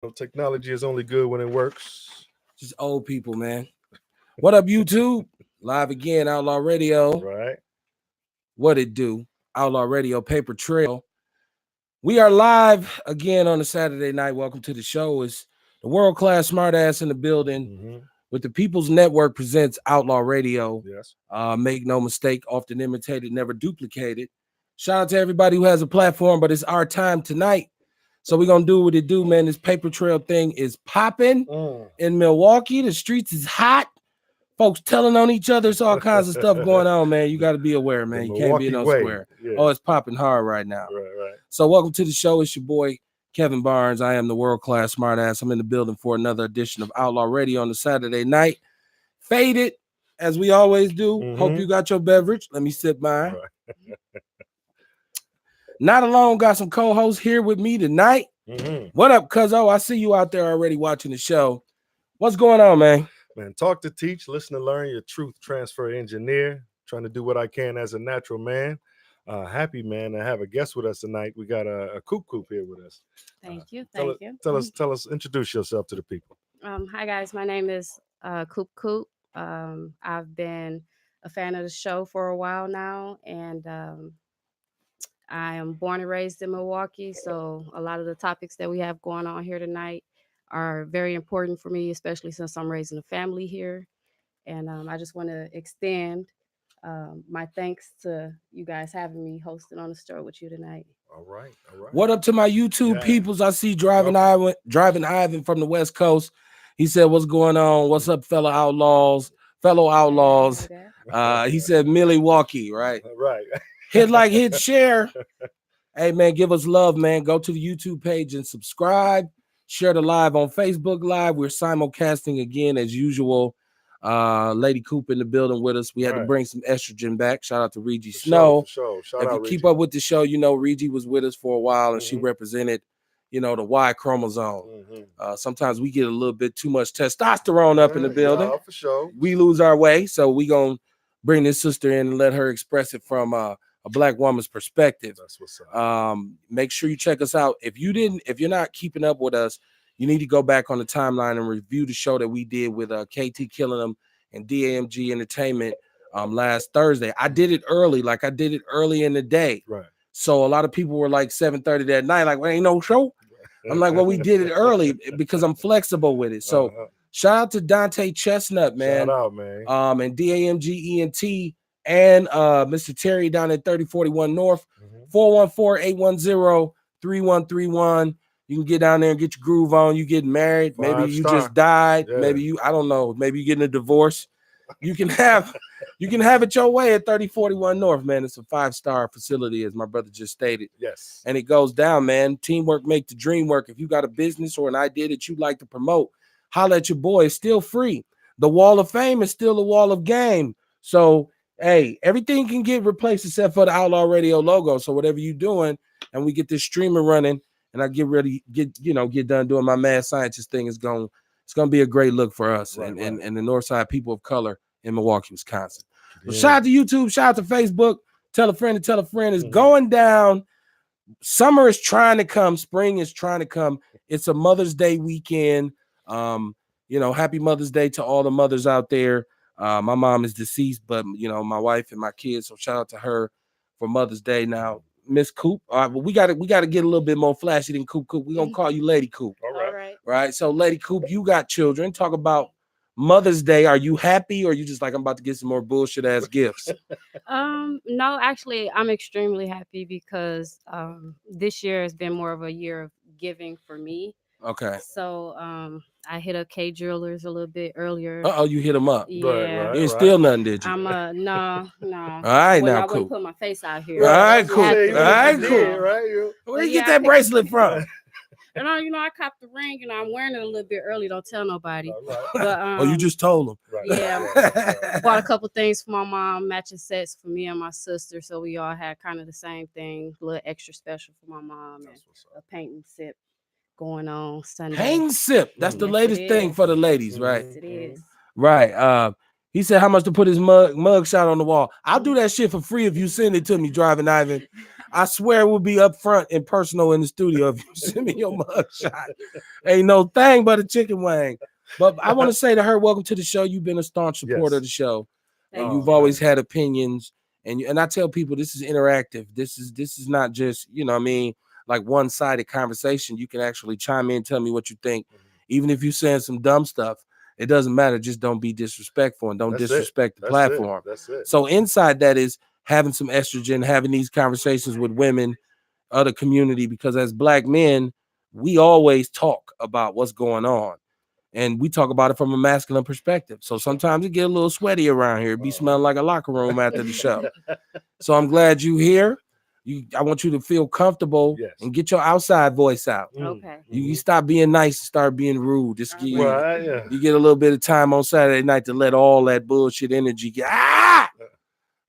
Technology is only good when it works. Just old people, man. What up, YouTube? Live again, Outlaw Radio. Right. What it do? Outlaw Radio, Paper Trail. We are live again on a Saturday night. Welcome to the show. It's the world-class smartass in the building. With the People's Network presents Outlaw Radio. Yes. Make no mistake, often imitated, never duplicated. Shout out to everybody who has a platform, but it's our time tonight. So we're going to do what it do, man. This paper trail thing is popping in Milwaukee. The streets is hot. Folks telling on each other. It's all kinds of stuff going on, man. You got to be aware, man. You can't be in no square. Yeah. Oh, it's popping hard right now. Right. So welcome to the show. It's your boy, Kevin Barnes. I am the world-class smartass. I'm in the building for another edition of Outlaw Radio on the Saturday night. Faded, as we always do. Hope you got your beverage. Let me sip mine. Right. Not alone, got some co-hosts here with me tonight. What up, cuzzo? I see you out there already watching the show. What's going on, man? Man, talk to teach, listen to learn, your truth transfer engineer. Trying to do what I can as a natural man. Happy, man, to have a guest with us tonight. We got a Coop here with us. Thank you. Tell us, introduce yourself to the people. Hi, guys. My name is Coop. I've been a fan of the show for a while now, and I am born and raised in Milwaukee, so a lot of the topics that we have going on here tonight are very important for me, especially since I'm raising a family here. And I just want to extend my thanks to you guys having me hosting on the show with you tonight. All right. What up to my YouTube peoples? I see driving Ivan from the West Coast. He said, "What's going on? What's up, fellow outlaws?" He said, "Milwaukee, right?" Right. Hit share. Hey, man, give us love, man. Go to the YouTube page and subscribe. Share the live on Facebook Live. We're simulcasting again as usual. Lady Coop in the building with us. We had to bring some estrogen back. Shout out to Regie Snow. Shout if out, you keep up with the show, you know Regie was with us for a while and she represented, the Y chromosome. Sometimes we get a little bit too much testosterone up in the building. Yeah, for sure. We lose our way, so we gonna bring this sister in and let her express it from a black woman's perspective. That's what's up. Make sure you check us out. If you're not keeping up with us, you need to go back on the timeline and review the show that we did with KT Killingham and DAMG Entertainment last Thursday. I did it early, in the day. Right. So a lot of people were like 7:30 that night, like, well, ain't no show. I'm like, well, we did it early because I'm flexible with it. So shout out to Dante Chestnut, man. Shout out, man. And DAMG ENT and Mr. Terry down at 3041 North, 414-810-3131. You can get down there and get your groove on. You getting married. Maybe you just died. Yeah. Maybe I don't know. Maybe you're getting a divorce. You can have it your way at 3041 North, man. It's a 5-star facility, as my brother just stated. Yes. And it goes down, man. Teamwork make the dream work. If you got a business or an idea that you'd like to promote, holla at your boy. It's still free. The wall of fame is still the wall of game. So, hey, everything can get replaced except for the Outlaw Radio logo. So whatever you're doing, and we get this streamer running, and I get done doing my mad scientist thing, it's gonna be a great look for us and the Northside people of color in Milwaukee, Wisconsin. Yeah. Shout out to YouTube, shout out to Facebook. Tell a friend to tell a friend. It's going down. Summer is trying to come. Spring is trying to come. It's a Mother's Day weekend. Happy Mother's Day to all the mothers out there. My mom is deceased, but my wife and my kids. So shout out to her for Mother's Day. Now, Miss Coop, we got to get a little bit more flashy than Coop. We're gonna call you Lady Coop. All right. Right. So, Lady Coop, you got children. Talk about Mother's Day. Are you happy, or are you just like, I'm about to get some more bullshit ass gifts? No, actually, I'm extremely happy because this year has been more of a year of giving for me. Okay. So I hit up K Jewelers a little bit earlier. You hit them up. Yeah. You didn't steal nothing, did you? I'm no. All right, now, I cool. wouldn't put my face out here. All right, cool. Right? Where you get that bracelet from? And I copped the ring. I'm wearing it a little bit early. Don't tell nobody. Right. But, you just told them. Right. Yeah. Bought a couple things for my mom, matching sets for me and my sister. So we all had kind of the same thing, a little extra special for my mom, and a paint and sip going on Sunday. Paint and sip. That's the latest thing for the ladies, right? Yes, it is. Right. He said how much to put his mug shot on the wall. I'll do that shit for free if you send it to me, Driving Ivan. I swear it will be up front and personal in the studio if you send me your mugshot. Ain't no thing but a chicken wing. But I want to say to her, welcome to the show. You've been a staunch supporter of the show. And you've always had opinions. And I tell people this is interactive. This is not just, you know what I mean, like one-sided conversation. You can actually chime in, tell me what you think. Even if you're saying some dumb stuff, it doesn't matter. Just don't be disrespectful and don't disrespect the platform. That's it. So inside that is having some estrogen, having these conversations with women, other community, because as Black men, we always talk about what's going on. And we talk about it from a masculine perspective. So sometimes it get a little sweaty around here. It be smelling like a locker room after the show. So I'm glad you're here. I want you to feel comfortable and get your outside voice out. Okay. You stop being nice and start being rude. Just you get a little bit of time on Saturday night to let all that bullshit energy get.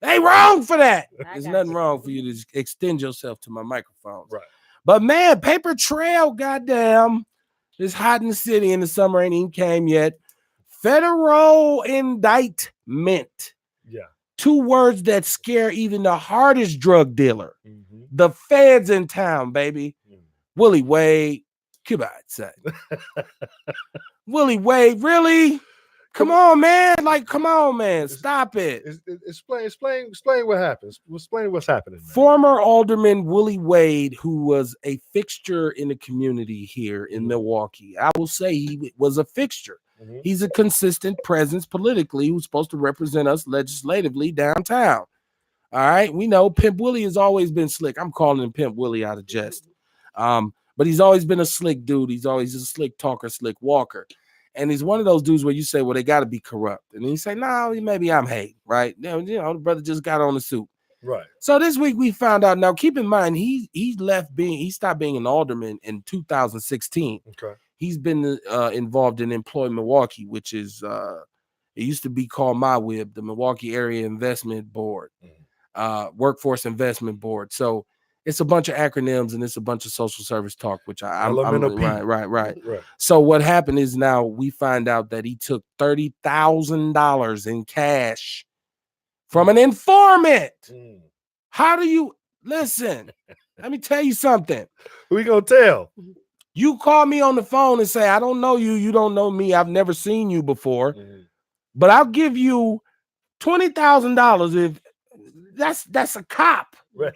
They wrong for that. There's nothing wrong for you to extend yourself to my microphone. Right. But man, paper trail, goddamn. It's hot in the city in the summer, ain't even came yet. Federal indictment. Yeah. 2 words that scare even the hardest drug dealer. The feds in town, baby. Willie Wade. Goodbye, son. Willie Wade, really? Come on, man. Like, come on, man. Stop it. Explain what happens. Explain what's happening. Man. Former Alderman Willie Wade, who was a fixture in the community here in Milwaukee. I will say he was a fixture. He's a consistent presence politically who's supposed to represent us legislatively downtown. All right. We know Pimp Willie has always been slick. I'm calling him Pimp Willie out of jest. But he's always been a slick dude. He's always a slick talker, slick walker. And he's one of those dudes where you say, well, they got to be corrupt. And then you say, no, maybe I'm hate, right? You know, the brother just got on the suit. Right. So this week we found out. Now, keep in mind, he stopped being an alderman in 2016. Okay. He's been involved in Employ Milwaukee, which is, it used to be called MyWib, the Milwaukee Area Investment Board, Workforce Investment Board. So it's a bunch of acronyms and it's a bunch of social service talk, which I'm right. So what happened is now we find out that he took $30,000 in cash from an informant. How do you listen? Let me tell you something. Who you gonna tell? You call me on the phone and say, I don't know you, you don't know me, I've never seen you before, but I'll give you $20,000 if that's a cop. Right.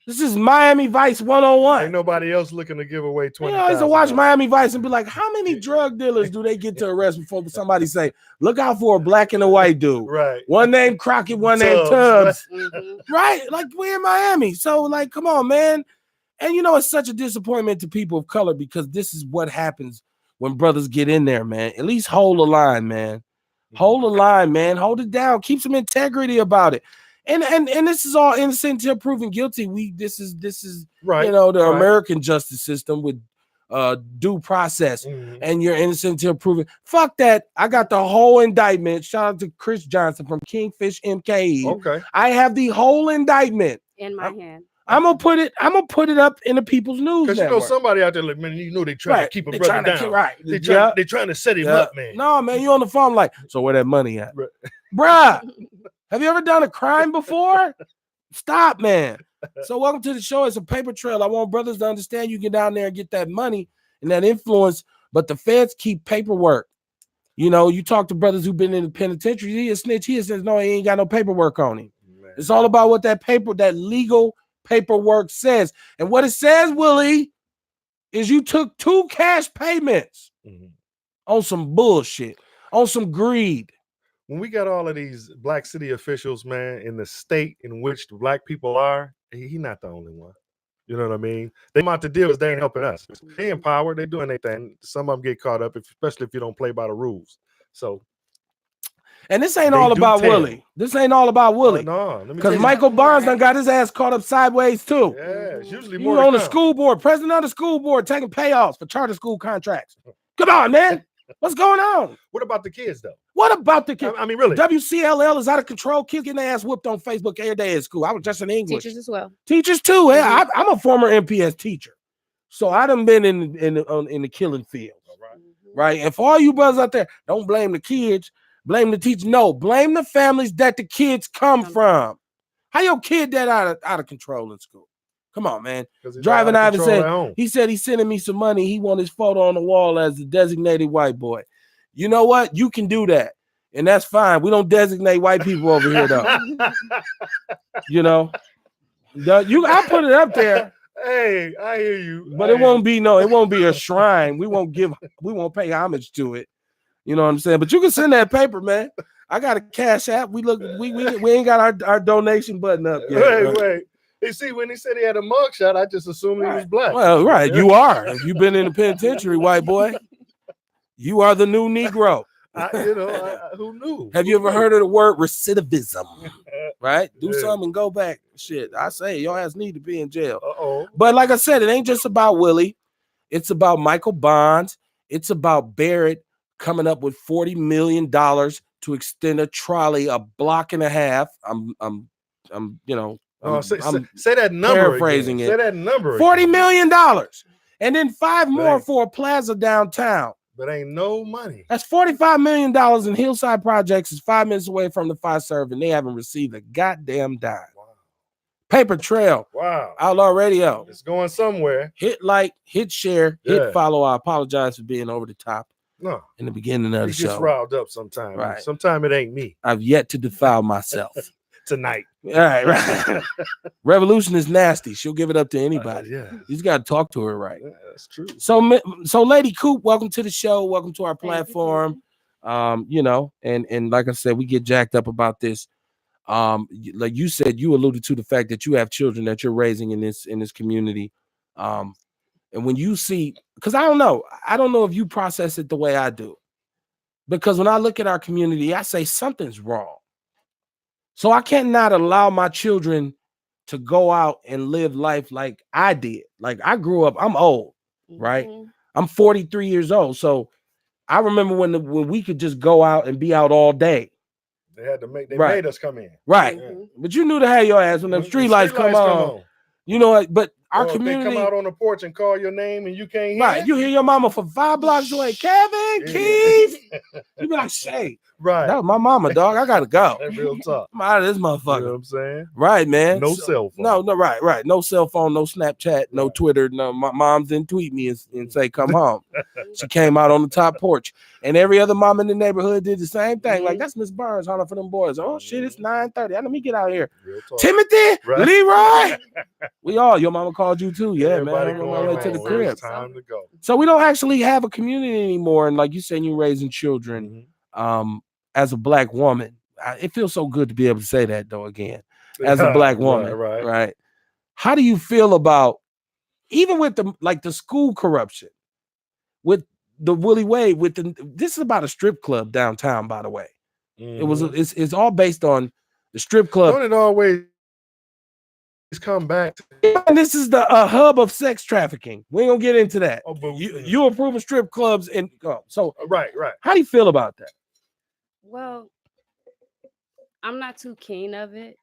This is Miami Vice 101. Ain't nobody else looking to give away 20. You know, I used to watch Miami Vice and be like, how many drug dealers do they get to arrest before somebody say, look out for a black and a white dude? Right. One named Crockett, one named Tubbs. Right? Like, we're in Miami. So, like, come on, man. And, you know, it's such a disappointment to people of color because this is what happens when brothers get in there, man. At least hold the line, man. Hold the line, man. Hold it down. Keep some integrity about it. And this is all innocent until proven guilty. This is right, you know, the American justice system with due process, and you're innocent until proven. Fuck that. I got the whole indictment. Shout out to Chris Johnson from Kingfish MKE. Okay. I have the whole indictment in my hand. I'm gonna put it up in the People's News. Because you know somebody out there, like, man, you know they trying to keep a brother down. They trying to set him up, man. No, man, you on the phone like, so where that money at? Bruh, have you ever done a crime before? Stop, man. So welcome to the show. It's a paper trail. I want brothers to understand you get down there and get that money and that influence, but the feds keep paperwork. You know, you talk to brothers who've been in the penitentiary, he a snitch, he says, no, he ain't got no paperwork on him. Man. It's all about what that legal paperwork says. And what it says, Willie, is you took 2 cash payments on some bullshit, on some greed. When we got all of these black city officials, man, in the state in which the black people are, he not the only one. You know what I mean? They want to deal is they ain't helping us. They in power, they doing their thing. Some of them get caught up, especially if you don't play by the rules. So, and this ain't all about Willie. This ain't all about Willie. No, because Michael Barnes done got his ass caught up sideways too. Yeah, it's usually more. You on the school board, president of the school board, taking payoffs for charter school contracts. Come on, man. What's going on? What about the kids, though? What about the kids? I mean, really? WCLL is out of control. Kids getting their ass whooped on Facebook every day at school. I was just in English. Teachers as well. Teachers too. I'm a former MPS teacher, so I done been in the killing field. Right? And for all you brothers out there, don't blame the kids. Blame the teacher. No, blame the families that the kids come from. How your kid that out of control in school? Come on, man. 'Cause he's Driving out of Ivan control said at home. he said he's sending me some money. He want his photo on the wall as the designated white boy. You know what? You can do that, and that's fine. We don't designate white people over here, though. You know, I'll put it up there. Hey, I hear you. But it won't be a shrine. We won't pay homage to it. You know what I'm saying? But you can send that paper, man. I got a Cash App. We ain't got our donation button up yet. Wait. You see, when he said he had a mugshot, I just assumed he was black. Well, right. You are. If you've been in the penitentiary, white boy, you are the new Negro. Who knew? Have you ever heard of the word recidivism? Right? Do Yeah. something and go back. Shit. I say your ass need to be in jail. Uh-oh. But like I said, it ain't just about Willie. It's about Michael Bonds. It's about Barrett coming up with $40 million to extend a trolley a block and a half. I'm say that number. Paraphrasing again. it. Say that number. $40 million. And then 5 more for a plaza downtown. But ain't no money. That's $45 million in Hillside Projects. Is 5 minutes away from the Fiserv, and they haven't received a goddamn dime. Wow. Paper trail. Wow. Outlaw Radio. It's going somewhere. Hit like, hit share, hit follow. I apologize for being over the top. No. In the beginning of the show. He gets riled up sometimes. Right. Sometimes it ain't me. I've yet to defile myself. Tonight. All right. Revolution is nasty. She'll give it up to anybody. Yeah. You just got to talk to her right. Yeah, that's true. So Lady Coop, welcome to the show. Welcome to our platform. And like I said, we get jacked up about this. Like you said, you alluded to the fact that you have children that you're raising in this community. And when you see, because I don't know if you process it the way I do. Because when I look at our community, I say something's wrong. So I cannot allow my children to go out and live life like I did. Like I grew up, I'm old, right? I'm 43 years old. So I remember when we could just go out and be out all day. They made us come in. Right. But you knew to have your ass when them street lights come on. You know what? But our community, they come out on the porch and call your name and you can't hear. Right. You hear your mama for 5 blocks away. Kevin, Keith. You be like, Shay. Right. That was my mama, dog. I gotta go. That real talk. I'm out of this motherfucker. You know what I'm saying? Right, man. No cell phone. No, right. No cell phone, no Snapchat, no Twitter. No, my mom didn't tweet me and say, come home. She came out on the top porch. And every other mom in the neighborhood did the same thing. Like, that's Miss Burns hollering for them boys. Oh, shit, it's 9:30. Let me get out here. Timothy, right. Leroy. Your mama called you too. Yeah, everybody man. I'm on my way to the crib. It's time to go. So we don't actually have a community anymore. And like you said, you're raising children. As a black woman, it feels so good to be able to say that though. Again, as a black woman, right? How do you feel about even with the school corruption, with the Willie Wade, this is about a strip club downtown, by the way. It's all based on the strip club. Don't it always come back? And this is the hub of sex trafficking. We ain't gonna get into that. But you approve of strip clubs and so right. How do you feel about that? Well, I'm not too keen of it.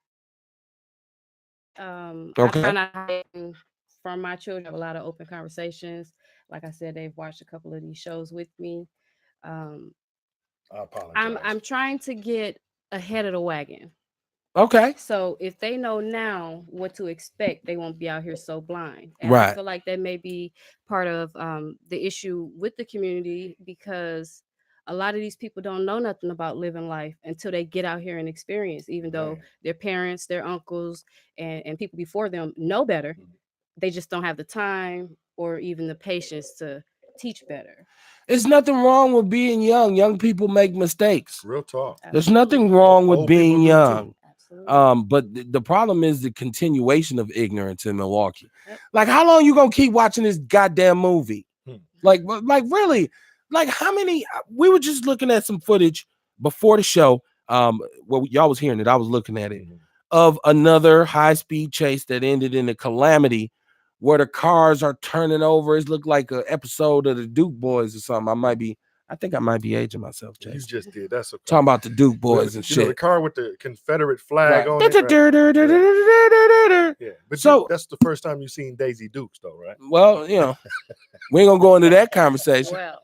I try not to hide from my children. I have a lot of open conversations. Like I said, they've watched a couple of these shows with me. I apologize. I'm trying to get ahead of the wagon. Okay. So if they know now what to expect, they won't be out here so blind. And right. I feel like that may be part of the issue with the community, because a lot of these people don't know nothing about living life until they get out here and experience, even though their parents, their uncles, and people before them know better. They just don't have the time or even the patience to teach better. There's nothing wrong with being young. Young people make mistakes. Real talk. There's nothing wrong with being young. Absolutely. But the problem is the continuation of ignorance in Milwaukee. Like, how long you gonna keep watching this goddamn movie? Like really? Like, how many? We were just looking at some footage before the show. Well, y'all was hearing it. I was looking at it of another high-speed chase that ended in a calamity where the cars are turning over. It looked like an episode of the Duke Boys or something. I think I might be aging myself, Chase. You just did. That's okay. Talking about the Duke Boys and shit. The car with the Confederate flag on it. Yeah, but that's the first time you've seen Daisy Dukes, though, right? Well, we ain't gonna go into that conversation. Well,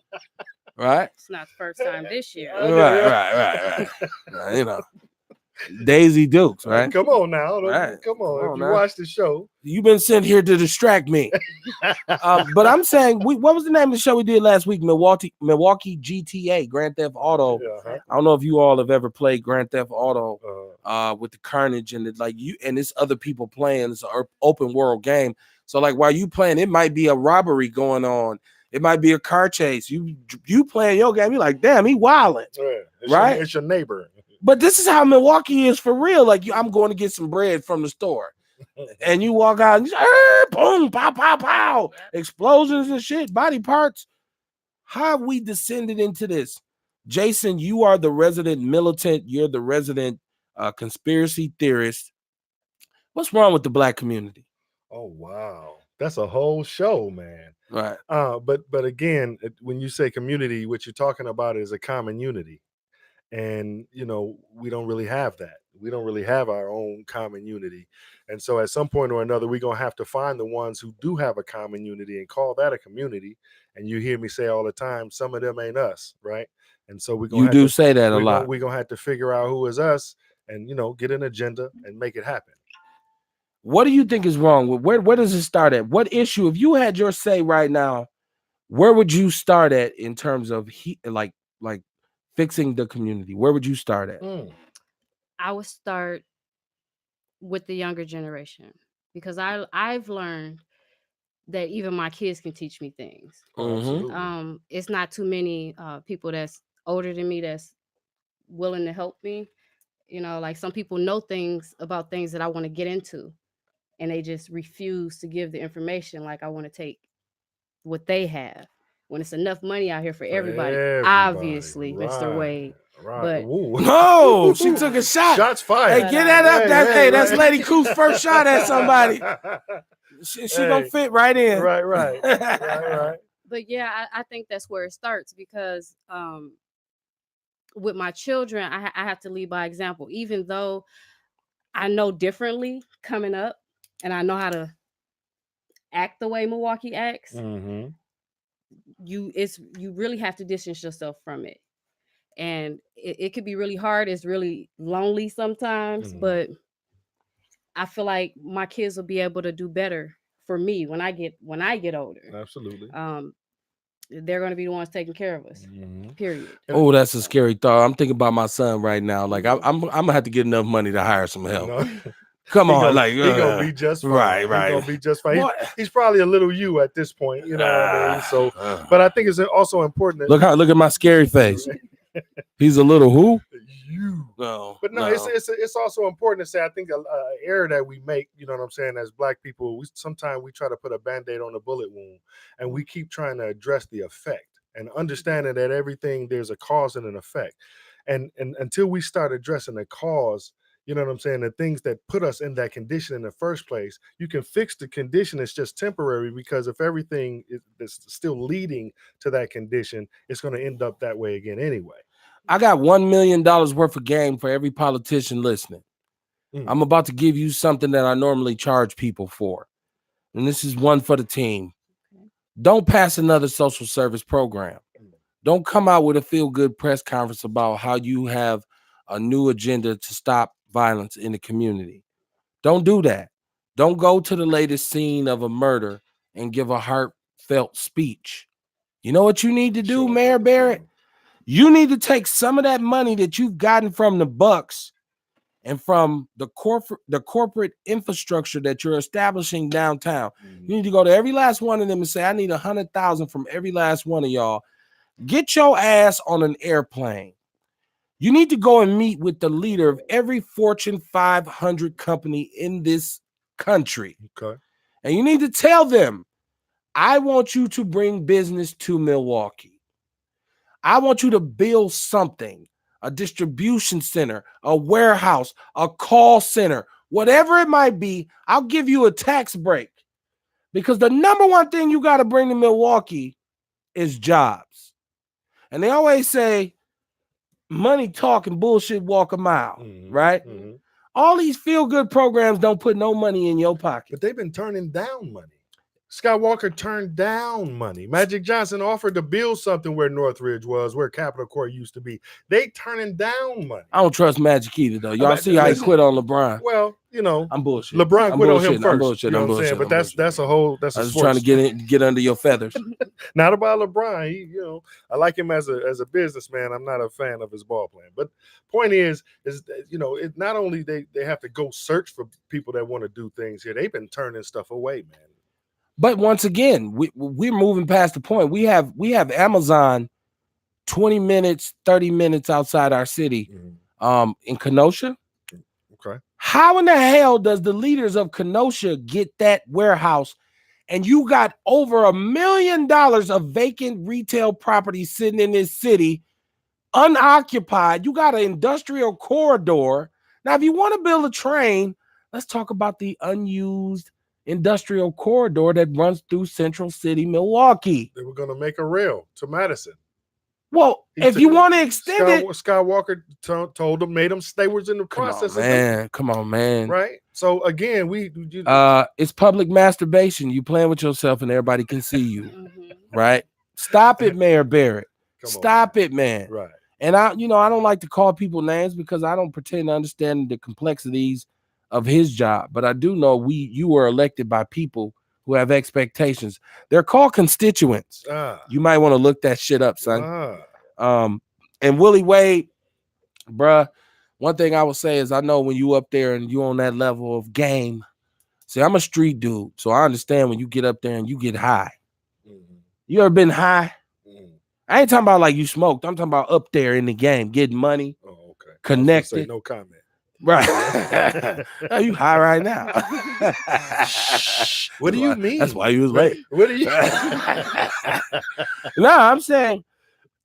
right? It's not the first time this year. Right. Daisy Dukes, right? Come on now. Right. Come on. Come on If you now. watch the show. You've been sent here to distract me. But I'm saying, what was the name of the show we did last week? Milwaukee GTA, Grand Theft Auto. I don't know if you all have ever played Grand Theft Auto with the carnage and it's other people playing. It's an open world game. So like while you playing, it might be a robbery going on. It might be a car chase. You playing your game, you're like, damn, he wilding. Right? It's your neighbor. But this is how Milwaukee is for real. Like I'm going to get some bread from the store. And you walk out and boom, pow, pow, pow, explosions and shit, body parts. How have we descended into this? Jason, you are the resident militant. You're the resident conspiracy theorist. What's wrong with the Black community? Oh, wow. That's a whole show, man. Right. But again, when you say community, what you're talking about is a common unity. And, we don't really have that. We don't really have our own common unity. And so at some point or another, we're going to have to find the ones who do have a common unity and call that a community. And you hear me say all the time, some of them ain't us, right? And so we're going to say that a lot. We're going to have to figure out who is us and, get an agenda and make it happen. What do you think is wrong? Where does it start at? What issue, if you had your say right now, where would you start at in terms of like fixing the community? Where would you start at? I would start with the younger generation because I've learned that even my kids can teach me things. It's not too many people that's older than me that's willing to help me. Like some people know things about things that I want to get into, and they just refuse to give the information. Like I want to take what they have. When it's enough money out here for everybody. Obviously, right. Mr. Wade. Right. But no, she took a shot. Shots fired. Hey, get that up. That's Lady Coop's first shot at somebody. She gonna fit right in. Right. But yeah, I think that's where it starts because with my children, I have to lead by example. Even though I know differently coming up, and I know how to act the way Milwaukee acts. Mm-hmm. You really have to distance yourself from it. And it could be really hard. It's really lonely sometimes, but I feel like my kids will be able to do better for me when I get older. Absolutely. They're going to be the ones taking care of us. Period. Oh, that's a scary thought. I'm thinking about my son right now. Like I'm gonna have to get enough money to hire some help. Come on, he's gonna be just fine. Right. He's gonna be just fine. He's probably a little you at this point, what I mean. So, but I think it's also important. Look at my scary face. He's a little who? You. No. But no. It's also important to say. I think an error that we make, you know what I'm saying, as Black people, sometimes we try to put a Band-Aid on the bullet wound, and we keep trying to address the effect and understanding that everything there's a cause and an effect, and until we start addressing the cause. You know what I'm saying? The things that put us in that condition in the first place, you can fix the condition. It's just temporary because if everything is still leading to that condition, it's going to end up that way again anyway. I got $1 million worth of game for every politician listening. I'm about to give you something that I normally charge people for. And this is one for the team. Don't pass another social service program. Don't come out with a feel-good press conference about how you have a new agenda to stop violence in the community. Don't do that. Don't go to the latest scene of a murder and give a heartfelt speech. You know what you need to do, Mayor Barrett? You need to take some of that money that you've gotten from the Bucks and from the corporate infrastructure that you're establishing downtown. You need to go to every last one of them and say, I need 100,000 from every last one of y'all. Get your ass on an airplane. You need to go and meet with the leader of every Fortune 500 company in this country. Okay. And you need to tell them, I want you to bring business to Milwaukee. I want you to build something, a distribution center, a warehouse, a call center, whatever it might be. I'll give you a tax break because the number one thing you got to bring to Milwaukee is jobs. And they always say, money talk and bullshit walk a mile, right? All these feel-good programs don't put no money in your pocket. But they've been turning down money. Skywalker turned down money. Magic Johnson offered to build something where Northridge was, where Capitol Court used to be. They turning down money. I don't trust Magic either, though. Y'all But see how he listen, quit on LeBron? Well, you know, I'm bullshit. LeBron I'm quit on him bullshitting. first. I'm bullshit. You know I'm what I'm saying? bullshit. But I'm that's bullshit. a whole I was trying to get under your feathers. Not about LeBron. He, you know, I like him as a businessman. I'm not a fan of his ball playing. But point is you know, it not only they have to go search for people that want to do things here. They've been turning stuff away, man. But once again, we're moving past the point. We have Amazon 20 minutes, 30 minutes outside our city, in Kenosha. Okay. How in the hell does the leaders of Kenosha get that warehouse? And you got over $1 million of vacant retail property sitting in this city, unoccupied. You got an industrial corridor. Now, if you want to build a train, let's talk about the unused industrial corridor that runs through Central City, Milwaukee. They were going to make a rail to Madison. Well, if you want to extend it, Skywalker told them, made them. They was in the process. Come on, man. Right. So again, it's public masturbation. You playing with yourself, and everybody can see you. Right. Stop it, Mayor Barrett. Stop it, man. Right. And I don't like to call people names because I don't pretend to understand the complexities of his job. But I do know you were elected by people who have expectations. They're called constituents. You might want to look that shit up, son. And Willie Wade, bruh, one thing I would say is I know when you up there and you on that level of game. See, I'm a street dude, so I understand when you get up there and you get high. You ever been high? I ain't talking about like you smoked. I'm talking about up there in the game, getting money. Oh, okay. Connected. Say no comment. Right. Oh, you high right now. What do you mean? That's why you was late. What do you No, I'm saying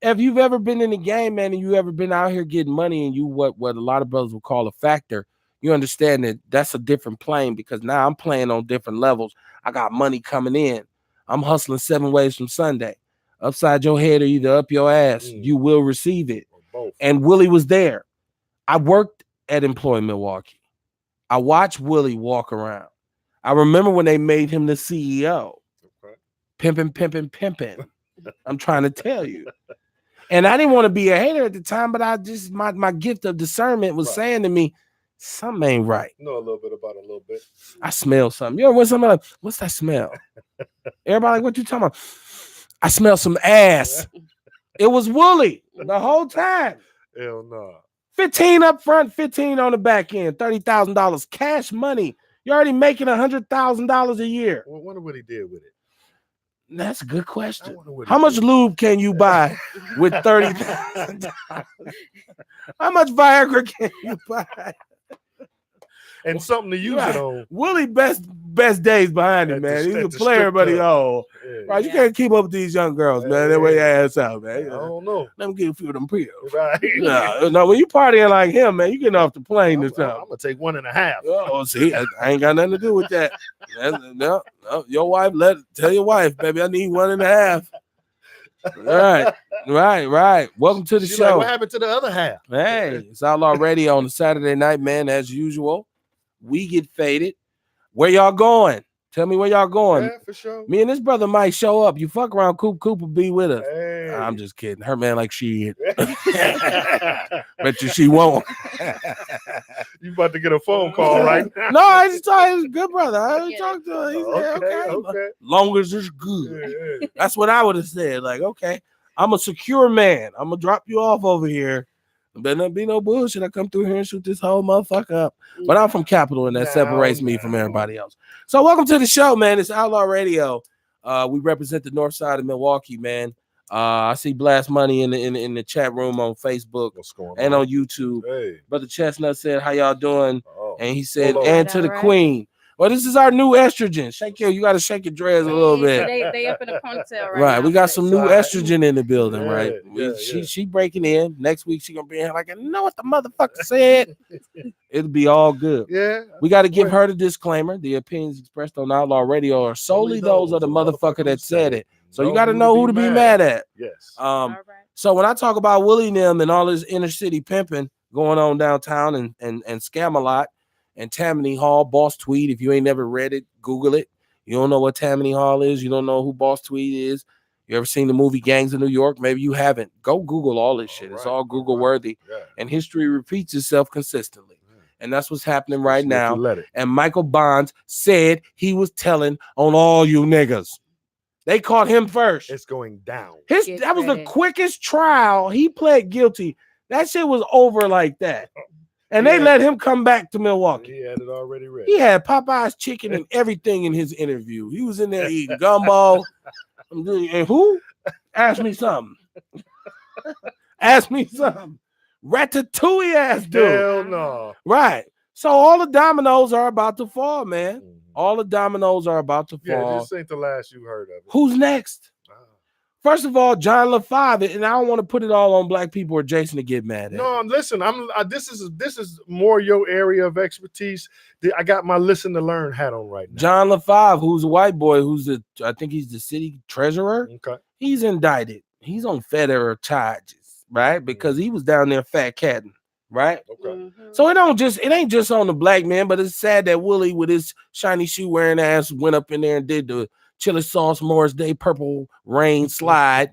if you've ever been in the game, man, and you ever been out here getting money and you what a lot of brothers would call a factor, you understand that that's a different plane because now I'm playing on different levels. I got money coming in. I'm hustling 7 ways from Sunday. Upside your head or either up your ass, you will receive it. And Willie was there. I worked at Employ Milwaukee. I watched Willie walk around. I remember when they made him the CEO. Pimping. I'm trying to tell you. And I didn't want to be a hater at the time, but I just my gift of discernment was saying to me, something ain't right. Know a little bit about it, a little bit. I smell something. You ever when somebody like, what's that smell? Everybody like, what you talking about? I smell some ass. It was Willie the whole time. Hell no. 15 up front, 15 on the back end, $30,000 cash money. You're already making $100,000 a year. Well, I wonder what he did with it. That's a good question. How much lube can you buy with $30,000? How much Viagra can you buy? And something to use it on. Willie best days behind him, man. He's a player, but right. You can't keep up with these young girls, man. They wear your ass out, man. I don't know. Let me get a few of them pills. Right. No, when you partying like him, man, you getting off the plane this time. I'm gonna take 1.5. Oh, see, I ain't got nothing to do with that. No, your wife, tell your wife, baby, I need 1.5. Right. Welcome to the show. Like, what happened to the other half? Hey, it's Outlaw Radio on a Saturday night, man. As usual, we get faded. Where y'all going? Tell me where y'all going. Yeah, for sure. Me and this brother might show up. You fuck around, Coop will be with us. Hey. I'm just kidding. Her man like she bet you she won't. You about to get a phone call right now. No, I just thought he was a good brother. I talked to him. He said, okay. Long as it's good. Yeah. That's what I would have said. Like, okay, I'm a secure man. I'm gonna drop you off over here. Better not be no bullshit. I come through here and shoot this whole motherfucker up. But I'm from Capitol, and that separates me from everybody else. So welcome to the show, man. It's Outlaw Radio. We represent the north side of Milwaukee, man. I see Blast Money in the chat room on Facebook and on YouTube. Hey. Brother Chestnut said, how y'all doing? And he said, Hello. and to the queen. Well, this is our new estrogen. You got to shake your dreads a little bit. They up in the ponytail right now. We got some new estrogen in the building, yeah, right? Yeah. She breaking in. Next week she gonna be in here like, I know what the motherfucker said. It'll be all good. Yeah. We got to give her the disclaimer. The opinions expressed on Outlaw Radio are solely those of the motherfucker that said it. So you got to know who to be mad at. Yes. So when I talk about Willie and them and all this inner city pimping going on downtown and Scam-A-Lot and Tammany Hall, Boss Tweed, if you ain't never read it, Google it. You don't know what Tammany Hall is. You don't know who Boss Tweed is. You ever seen the movie Gangs of New York? Maybe you haven't. Go Google all this shit. It's all Google worthy. Yeah. And history repeats itself consistently. And that's what's happening right Especially if you now. let it. And Michael Bonds said he was telling on all you niggas. They caught him first. It's going down. That was the quickest trial. He pled guilty. That shit was over like that. And they let him come back to Milwaukee. He had it already ready. He had Popeye's chicken and everything in his interview. He was in there eating gumbo. And who? Ask me something. Ask me something. Ratatouille ass dude. Hell no. Right. So all the dominoes are about to fall, man. All the dominoes are about to fall. Yeah, this ain't the last you heard of it. Who's next? First of all, John LaFave, and I don't want to put it all on black people or Jason to get mad at. No, listen. This is more your area of expertise. I got my listen to learn hat on right now. John LaFave, who's a white boy, I think he's the city treasurer. Okay, he's indicted. He's on federal charges, right? Because he was down there fat catting, right? Okay. So it ain't just on the black man, but it's sad that Willie with his shiny shoe wearing ass went up in there and did the chili sauce Morris Day purple rain slide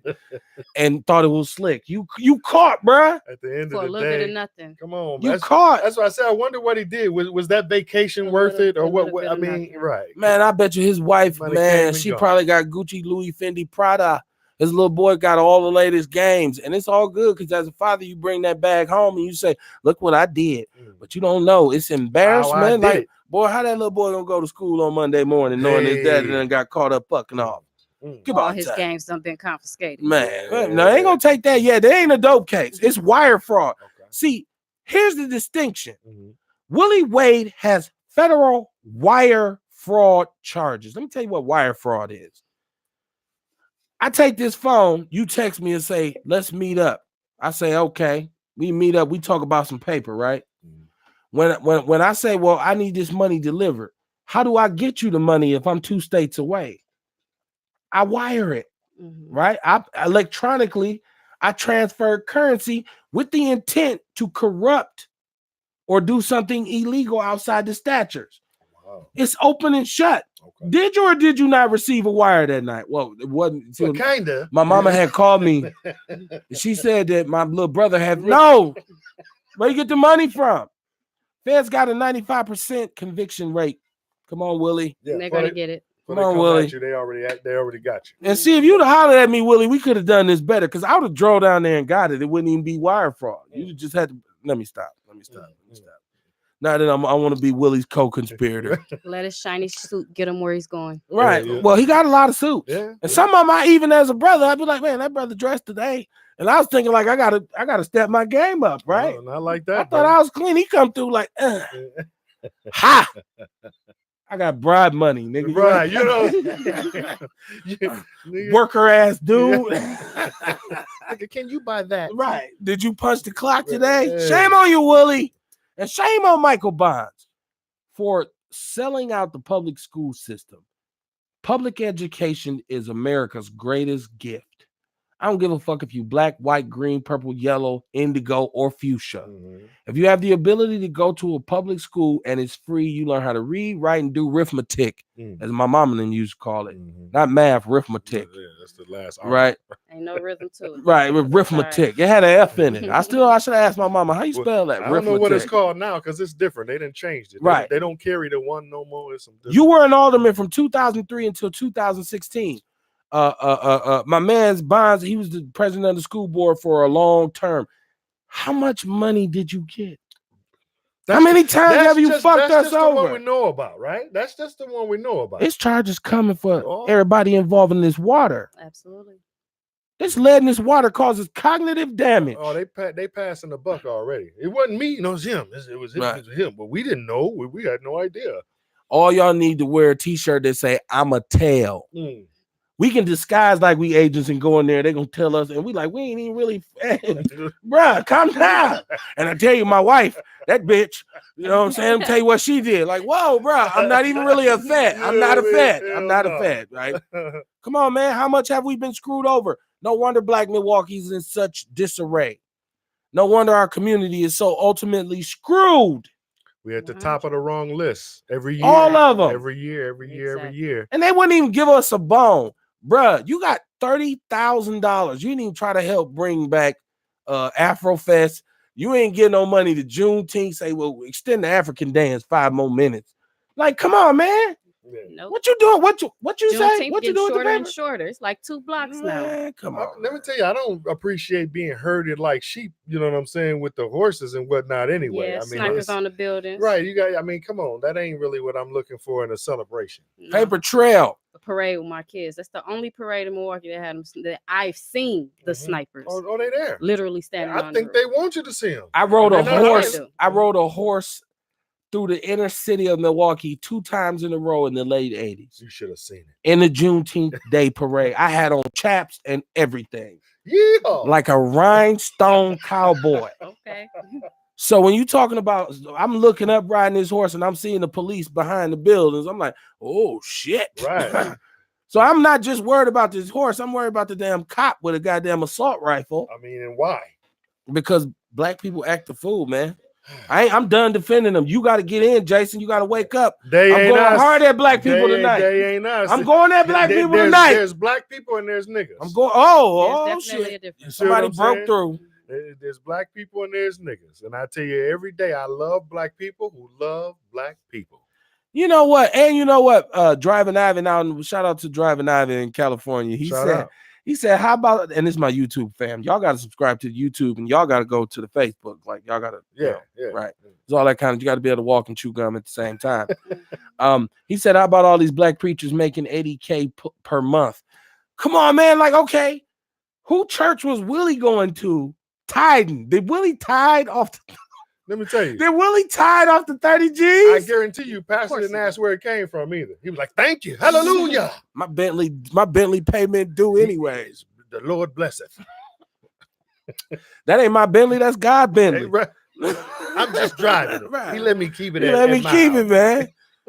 and thought it was slick. You caught, bruh. At the end For of a the little day, bit of nothing. Come on, you caught. That's why I said I wonder what he did. Was that vacation worth it or what? I mean, right? Man, I bet you his wife, Money man, she probably got Gucci, Louis, Fendi, Prada. His little boy got all the latest games, and it's all good because as a father, you bring that bag home and you say, "Look what I did," but you don't know it's embarrassment. Like, boy, how that little boy gonna go to school on Monday morning knowing his daddy done got caught up fucking off? All his games done been confiscated. Man, no, they ain't gonna take that yet. They ain't a dope case. It's wire fraud. See, here's the distinction. Willie Wade has federal wire fraud charges. Let me tell you what wire fraud is. I take this phone, you text me and say, let's meet up. I say, okay, we meet up. We talk about some paper, right? When I say, well, I need this money delivered, how do I get you the money if I'm 2 states away? I wire it, right? I electronically, I transfer currency with the intent to corrupt or do something illegal outside the statutes. Wow. It's open and shut. Okay. Did you or did you not receive a wire that night? Well, it wasn't. Well, kinda. My mama had called me. She said that my little brother had no. Where you get the money from? Feds got a 95% conviction rate. Come on, Willie. Yeah, they're gonna get it. Come on, Willie. They already got you. And see, if you'd have hollered at me, Willie, we could have done this better because I would have drove down there and got it. It wouldn't even be wire fraud. You just had to. Let me stop. Now that I want to be Willie's co-conspirator. Let his shiny suit get him where he's going. Right. Yeah. Well, he got a lot of suits. Yeah. And some of them, even as a brother, I'd be like, man, that brother dressed today. And I was thinking, like, I gotta step my game up, right? Oh, not like that. I thought I was clean. He come through like, ha! I got bribe money, nigga. Right, worker ass dude. Can you buy that? Right. Did you punch the clock today? Yeah. Shame on you, Willie. And shame on Michael Bonds for selling out the public school system. Public education is America's greatest gift. I don't give a fuck if you black, white, green, purple, yellow, indigo, or fuchsia. If you have the ability to go to a public school and it's free, you learn how to read, write, and do arithmetic, as my mama then used to call it. Not math, arithmetic. Yeah, that's the last. Right. Ain't no rhythm to it. Right, arithmetic. It had an F in it. I should have asked my mama, how you spell that? I don't know what it's called now because it's different. They didn't change it. Right. They don't carry the one no more. You were an alderman from 2003 until 2016. My man's Bonds, he was the president of the school board for a long term. How much money did you get? How many times have you fucked us over? That's the one we know about, right? That's just the one we know about. This charge is coming for everybody involved in this water. Absolutely. This lead in this water causes cognitive damage. Oh, they passing the buck already. It wasn't me, no, it was him. It was him, but we didn't know. We had no idea. All y'all need to wear a t-shirt that say, I'm a tail. We can disguise like we agents and go in there. They're going to tell us. And we like, we ain't even really, bruh, calm down. And I tell you, my wife, that bitch, you know what I'm saying? I'm tell you what she did. Like, whoa, bruh, I'm not even really a fat. I'm not a fat. I'm not a fat, right? Come on, man. How much have we been screwed over? No wonder Black Milwaukee's in such disarray. No wonder our community is so ultimately screwed. We at the top of the wrong list every year. All of them. Every year. And they wouldn't even give us a bone. Bruh, you got $30,000. You didn't even try to help bring back Afrofest. You ain't getting no money to Juneteenth. Say, well, extend the African dance 5 more minutes. Like, come on, man. Nope. What you doing? What you say? Juneteenth What you getting doing? shorter and shorter. It's like 2 blocks now. Man, come on. Let me tell you, I don't appreciate being herded like sheep. You know what I'm saying, with the horses and whatnot. Anyway, Yeah, I mean, snipers on the buildings. right? You got. I mean, come on, that ain't really what I'm looking for in a celebration. No. Paper trail. A parade with my kids. That's the only parade in Milwaukee that had them. That I've seen the snipers. Oh, they there? Literally standing. I on think the they want you to see them. I rode a They're not horse. hiding. I rode a horse through the inner city of Milwaukee 2 times in a row in the late 80s. You should have seen it in the Juneteenth Day parade. I had on chaps and everything. Yeah, Like a rhinestone cowboy. Okay. So when you talking about, I'm looking up riding this horse and I'm seeing the police behind the buildings. I'm like, oh shit. right. So I'm not just worried about this horse. I'm worried about the damn cop with a goddamn assault rifle. I mean, and why? Because black people act the fool, man. I'm done defending them. You got to get in, Jason. You got to wake up. They I'm ain't going us. hard at black people tonight. They ain't us. I'm going at black people tonight. There's black people and there's niggas. I'm going. There's definitely Shit. a difference. Somebody broke through. There's black people and there's niggas. And I tell you every day, I love black people who love black people. You know what? And you know what? Driving Ivan out. Shout out to Driving Ivan in California. He said, how about, and this is my YouTube fam. Y'all got to subscribe to YouTube and y'all got to go to the Facebook. Like y'all got to, yeah, right. It's all that kind of, you got to be able to walk and chew gum at the same time. He said, how about all these black preachers making $80K per month? Come on, man. Like, okay, who church was Willie going to? Tithing. Did Willie tithe off? Let me tell you. Did Willie tithe off the 30 G's? I guarantee you, Pastor didn't ask where it came from either. He was like, thank you. Hallelujah. My Bentley payment due anyways. The Lord blesseth. That ain't my Bentley. That's God Bentley. Hey, right. I'm just driving it. Right. He let me keep it. Let me keep it, man.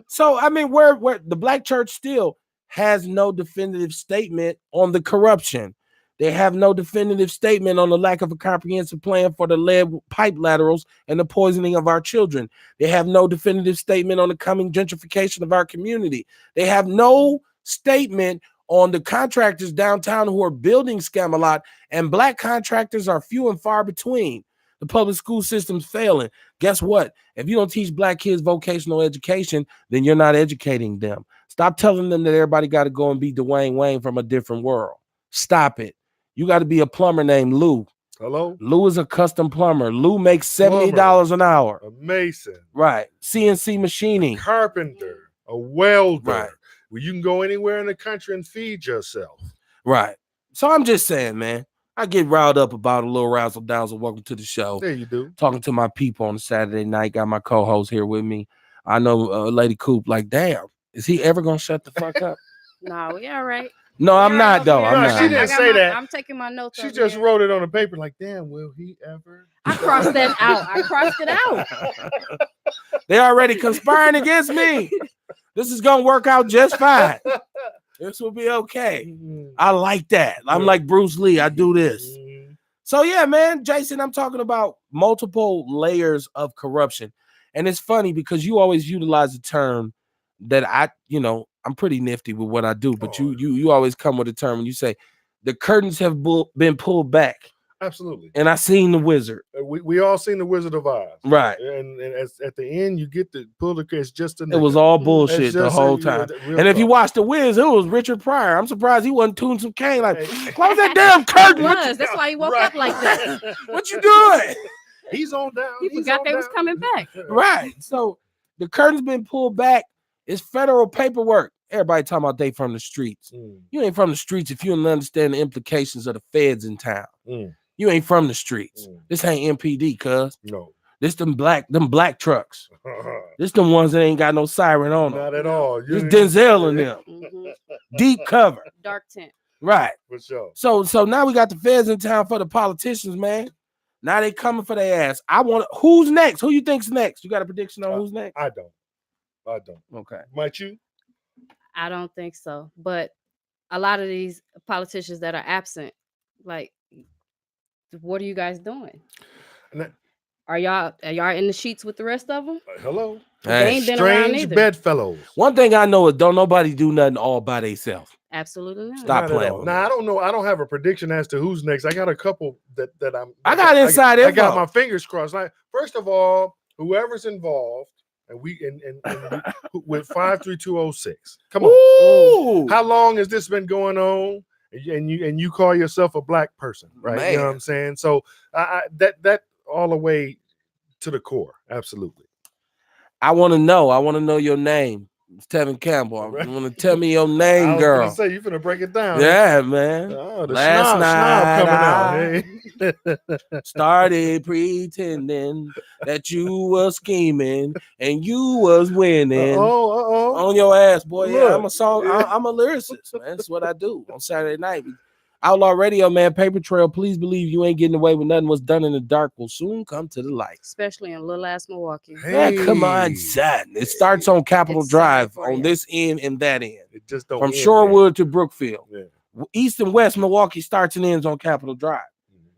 So I mean, where the black church still has no definitive statement on the corruption. They have no definitive statement on the lack of a comprehensive plan for the lead pipe laterals and the poisoning of our children. They have no definitive statement on the coming gentrification of our community. They have no statement on the contractors downtown who are building Scam-A-Lot, and black contractors are few and far between. The public school system's failing. Guess what? If you don't teach black kids vocational education, then you're not educating them. Stop telling them that everybody got to go and be Dwayne Wayne from a different world. Stop it. You got to be a plumber named Lou. Hello? Lou is a custom plumber. Lou makes $70 an hour. A mason. Right. CNC machining. Carpenter. A welder. Right. Well, you can go anywhere in the country and feed yourself. Right. So I'm just saying, man, I get riled up about a little razzle dazzle. Welcome to the show. There you do. Talking to my people on a Saturday night. Got my co-host here with me. I know Lady Coop, like, damn, is he ever going to shut the fuck up? No, we all right. No, I'm not, though. I'm not. She didn't say that. I'm taking my notes. She just wrote it on the paper like, damn, will he ever? I crossed that out. I crossed it out. They already conspiring against me. This is going to work out just fine. This will be okay. I like that. I'm like Bruce Lee. I do this. So, yeah, man, Jason, I'm talking about multiple layers of corruption. And it's funny because you always utilize the term that I'm pretty nifty with what I do, but you always come with a term when you say the curtains have been pulled back. Absolutely. And I seen the wizard. We all seen the Wizard of Oz. Right. And at the end, you get to pull the it's just it was all bullshit the whole time. And if you watch The Wiz, it was Richard Pryor. I'm surprised he wasn't tuning some cane like, close that damn curtain. That's why he woke up like that. What you doing? He's on down. He forgot they was coming back. Right. So the curtain's been pulled back. It's federal paperwork. Everybody talking about they from the streets. You ain't from the streets if you don't understand the implications of the feds in town. You ain't from the streets. This ain't MPD, cuz. No. This them black trucks. This them ones that ain't got no siren on them. Not at all. This Denzel in them. Deep cover. Dark tent. Right. For sure. So now we got the feds in town for the politicians, man. Now they coming for their ass. Who's next? Who you think's next? You got a prediction on who's next? I don't. Okay. Might you? I don't think so. But a lot of these politicians that are absent, like, what are you guys doing? Are y'all in the sheets with the rest of them? Hello. They ain't been around Strange either. bedfellows. One thing I know is don't nobody do nothing all by themselves. Absolutely not. Stop Not at playing all. with Now me. I don't know. I don't have a prediction as to who's next. I got a couple that I'm. I got inside I got info. my fingers crossed. Like, first of all, whoever's involved, and we with 53206. Come on. Ooh, How long has this been going on? And you call yourself a black person, right? You know what Man. I'm saying? So that all the way to the core, absolutely. I want to know your name. It's Tevin Campbell. I Right. want to tell me your I name, was girl. gonna say you finna break it down. Yeah, man. Oh, the Last snob night coming out. Hey. started pretending that you was scheming and you was winning. On your ass, boy. Yeah, I'm a song. I'm a lyricist, man. That's what I do on Saturday night. Outlaw Radio, man. Paper Trail. Please believe you ain't getting away with nothing. What's done in the dark will soon come to the light. Especially in little ass Milwaukee. Man, come on, son. It starts on Capitol It's sorry Drive for on you. this end and that end. It just don't From end Shorewood to Brookfield. there. East and West Milwaukee starts and ends on Capitol Drive.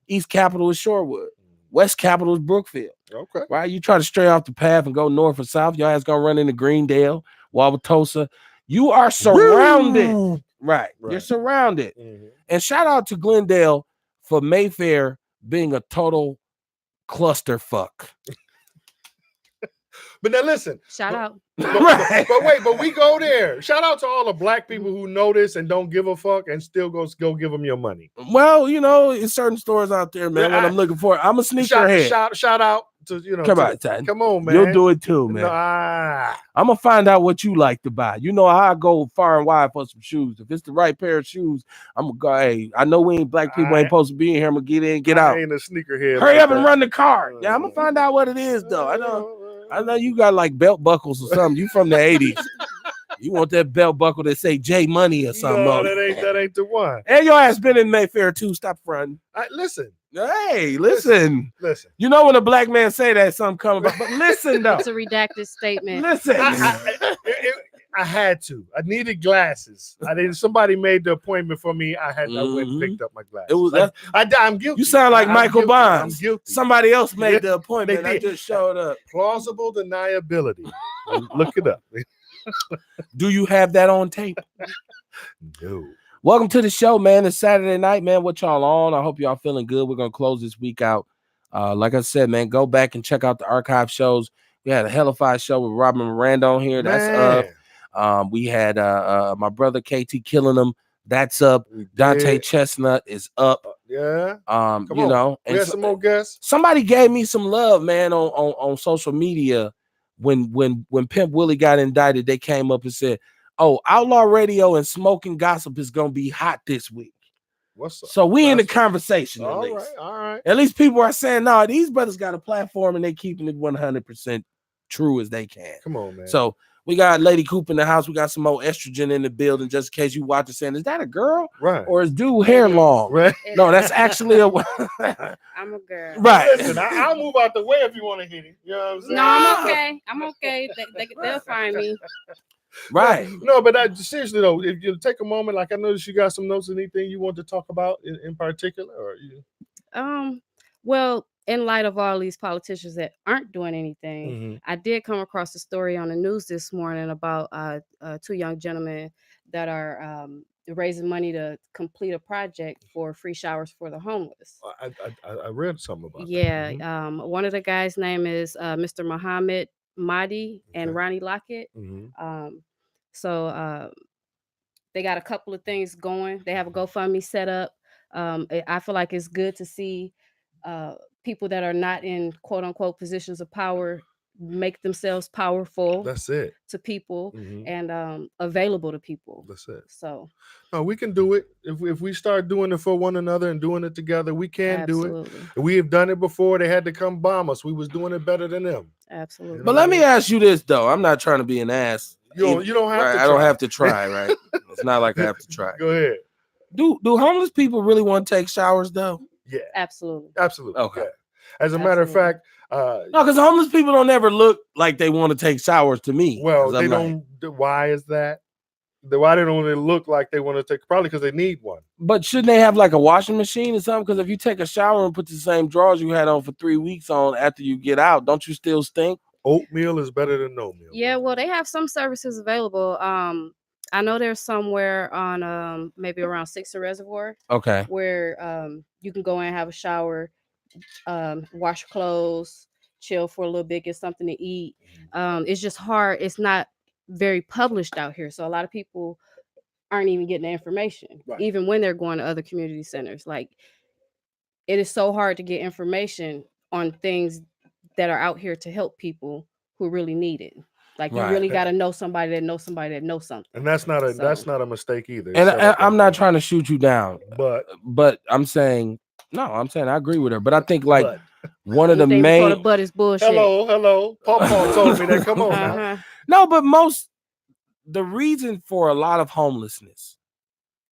East Capitol is Shorewood. West Capitol is Brookfield. Okay. Right? You try to stray off the path and go north or south, your ass gonna run into Greendale, Wauwatosa. You are surrounded. Woo! Right. You're surrounded. Mhm. And shout out to Glendale for Mayfair being a total clusterfuck. But now listen. Shout out. But we go there. Shout out to all the black people who notice and don't give a fuck and still go give them your money. Well, you know, in certain stores out there, man, what I'm looking for. I'm a sneakerhead. Shout out to, you know. Come on, Tad. Come on, man. You'll do it too, man. Nah. I'm gonna find out what you like to buy. You know how I go far and wide for some shoes. If it's the right pair of shoes, I'm gonna go. Hey, I know we ain't black people ain't supposed to be in here. I'm gonna get in, get out. I ain't a sneakerhead. Hurry up and run the car. Yeah, I'm gonna find out what it is though. I know you got like belt buckles or something. You from the 80s. You want that belt buckle that say J Money or something? No, that ain't the one. And your ass been in Mayfair too. Stop fronting. Listen. Hey, listen. Listen. You know when a black man say that, something coming about. But listen though. It's a redacted statement. Listen. I had to. I needed glasses. I didn't. Somebody made the appointment for me. I went and picked up my glasses. It was. I'm guilty. You sound like Michael Bonds. I'm guilty. Somebody else made the appointment. I just showed up. Plausible deniability. Look it up. Do you have that on tape? No. Welcome to the show, man. It's Saturday night, man. What y'all on? I hope y'all feeling good. We're gonna close this week out. Like I said, man, go back and check out the archive shows. We had a hellified show with Robin Miranda on here. That's up. We had my brother KT Killing Them. That's up. Dante Chestnut is up. Yeah. Come on. Know, we had some more guests. Somebody gave me some love, man, on social media. When Pimp Willie got indicted, they came up and said, "Oh, Outlaw Radio and Smoking Gossip is gonna be hot this week." What's up? So we in the conversation. All right. At least people are saying, "No, these brothers got a platform and they keeping it 100% true as they can." Come on, man. So we got Lady Coop in the house. We got some more estrogen in the building, just in case you watch it saying, "Is that a girl? Right? Or is dude hair long?" Right? No, that's actually a. I'm a girl. Right. Listen, I'll move out the way if you want to hit it. You know what I'm saying? No, I'm okay. I'm okay. They'll find me. Right. No, but seriously though, if you take a moment, like I noticed you got some notes, anything you want to talk about in particular, or you? Well, in light of all these politicians that aren't doing anything, I did come across a story on the news this morning about two young gentlemen that are raising money to complete a project for free showers for the homeless. I read something about that. Yeah. One of the guys' name is Mr. Muhammad Mahdi and Ronnie Lockett. So they got a couple of things going. They have a GoFundMe set up. I feel like it's good to see people that are not in quote unquote positions of power make themselves powerful. That's it. To people and available to people. That's it. So no, we can do it if we start doing it for one another and doing it together. We can do it. We have done it before. They had to come bomb us. We was doing it better than them. Absolutely. But let me ask you this though. I'm not trying to be an ass. You don't have to. I don't have to try. Right? It's not like I have to try. Go ahead. Do homeless people really want to take showers though? Yeah. Absolutely. Okay. Yeah. As a matter of fact, no, because homeless people don't ever look like they want to take showers to me. Well, they don't. Why is that? Why they don't look like they want to take? Probably because they need one. But shouldn't they have like a washing machine or something? Because if you take a shower and put the same drawers you had on for 3 weeks on after you get out, don't you still stink? Oatmeal is better than no meal. Yeah, well, they have some services available. I know there's somewhere on maybe around Sixer Reservoir Okay. where you can go in and have a shower, wash your clothes, chill for a little bit, get something to eat. It's just hard. It's not very published out here, so a lot of people aren't even getting the information, Right. even when they're going to other community centers. Like, it is so hard to get information on things that are out here to help people who really need it. Like, you Right. really got to know somebody that knows somebody that knows something. And that's not a So- mistake either. And It's set up I'm like not that. trying to shoot you down, But I'm saying I'm saying I agree with her. But I think like but. one of the Anything before the main butt is bullshit. Hello. Paw told me that. Come on now. Uh-huh. no, but the reason for a lot of homelessness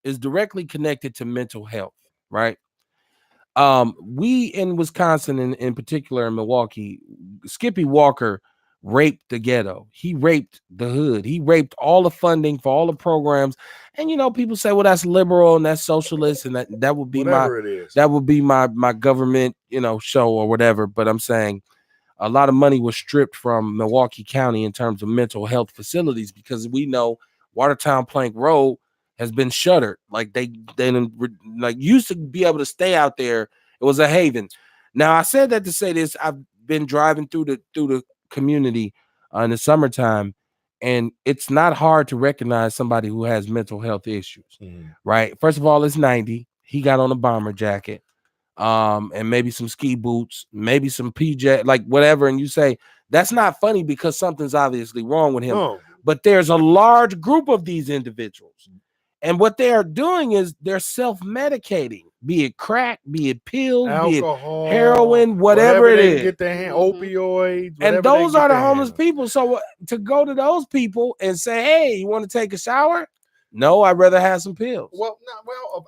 is directly connected to mental health, right? We in Wisconsin, in particular in Milwaukee, Skippy Walker raped the ghetto. He raped the hood. He raped all the funding for all the programs. And people say, well, that's liberal and that's socialist, and that would be Whatever it is. that would be my government, show or whatever. But I'm saying a lot of money was stripped from Milwaukee County in terms of mental health facilities, because we know Watertown Plank Road has been shuttered. Like they like used to be able to stay out there. It was a haven. Now I said that to say this. I've been driving through the community in the summertime, and it's not hard to recognize somebody who has mental health issues. Right. First of all, it's 90. He got on a bomber jacket, and maybe some ski boots, maybe some PJ, like whatever. And you say that's not funny because something's obviously wrong with him. No. But there's a large group of these individuals. And what they are doing is they're self-medicating, be it crack, be it pills, Alcohol, be it heroin, whatever it they is. Get their hand, Mhm. opioids. And those are the homeless people. So to go to those people and say, hey, you want to take a shower? No, I'd rather have some pills. Well,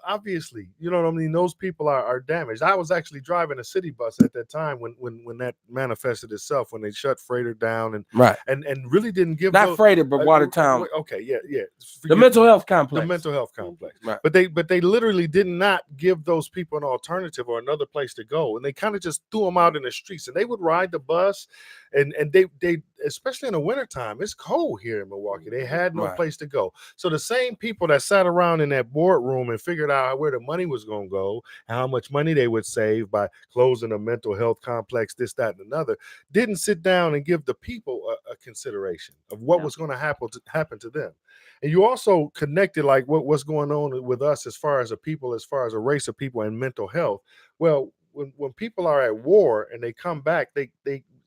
obviously, you know what I mean. Those people are damaged. I was actually driving a city bus at that time when that manifested itself, when they shut Freighter down and Right. and really didn't give Not Freighter, but Watertown. Okay, yeah. The mental health complex. The mental health complex. Right. But they literally did not give those people an alternative or another place to go, and they kind of just threw them out in the streets. And they would ride the bus, and they especially in the wintertime, it's cold here in Milwaukee. They had no Right. place to go. So the same people that sat around in that boardroom and figured out where the money was going to go and how much money they would save by closing a mental health complex, this, that, and another, didn't sit down and give the people a consideration of what was going to happen to them. And you also connected like what's going on with us as far as a people, as far as a race of people and mental health. Well, when people are at war and they come back, they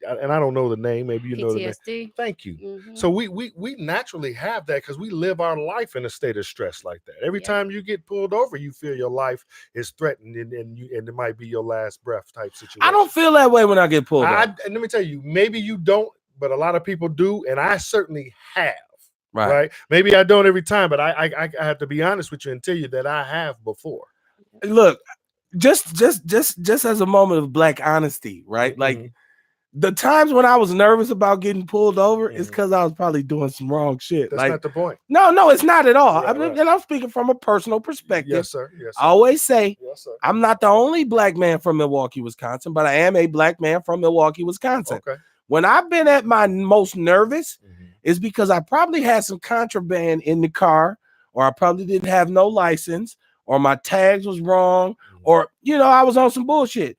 and I don't know the name, maybe you know the name. PTSD. Thank you. Mhm. So we naturally have that because we live our life in a state of stress like that. Every Yeah. time you get pulled over, you feel your life is threatened and it might be your last breath type situation. I don't feel that way when I get pulled over. And let me tell you, maybe you don't, but a lot of people do, and I certainly have. Right? Maybe I don't every time, but I have to be honest with you and tell you that I have before. Look, just as a moment of black honesty, right? Mm-hmm. Like the times when I was nervous about getting pulled over is because I was probably doing some wrong shit. That's like, not the point. No, it's not at all. Yeah, right. And I'm speaking from a personal perspective. Yes, sir. Yes, sir. I always say, yes, sir. I'm not the only black man from Milwaukee, Wisconsin, but I am a black man from Milwaukee, Wisconsin. Okay. When I've been at my most nervous, is because I probably had some contraband in the car, or I probably didn't have no license, or my tags was wrong, or I was on some bullshit.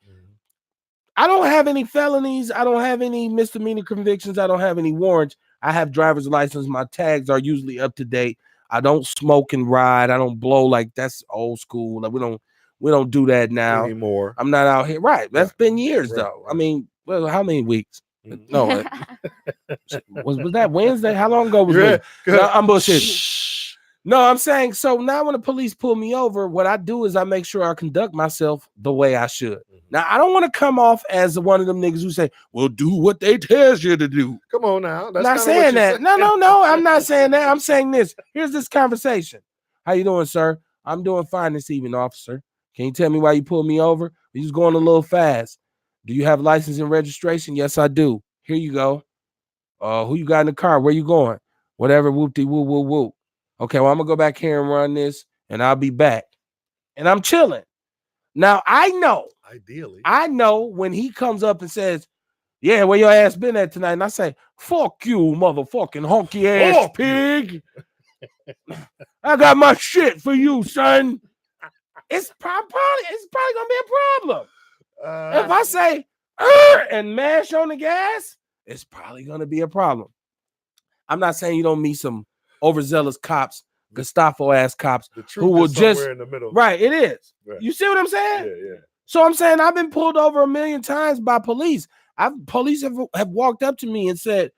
I don't have any felonies. I don't have any misdemeanor convictions. I don't have any warrants. I have driver's license. My tags are usually up to date. I don't smoke and ride. I don't blow. Like, that's old school. Like, we don't do that now anymore. I'm not out here. Right. That's been years though. Right. I mean, well, how many weeks? No, was that Wednesday? How long ago was it? No, I'm bullshitting. No, I'm saying, so now when the police pull me over, what I do is I make sure I conduct myself the way I should. Now, I don't want to come off as one of them niggas who say, well, do what they tell you to do. Come on now. That's not saying that. No, I'm not saying that. I'm saying this. Here's this conversation. How you doing, sir? I'm doing fine this evening, officer. Can you tell me why you pulled me over? You just going a little fast. Do you have license and registration? Yes, I do. Here you go. Who you got in the car? Where you going? Whatever, whoop-de-whoop, whoop, whoop. Okay, well, I'm gonna go back here and run this, and I'll be back. And I'm chilling. Now I know when he comes up and says, "Yeah, where your ass been at tonight?" And I say, "Fuck you, motherfucking honky ass pig. I got my shit for you, son." It's probably gonna be a problem. If I say and mash on the gas, it's probably gonna be a problem. I'm not saying you don't meet some overzealous cops, Gestapo ass cops who will just in the middle. Right. It is. Right. You see what I'm saying? Yeah. So I'm saying I've been pulled over a million times by police. Police have walked up to me and said,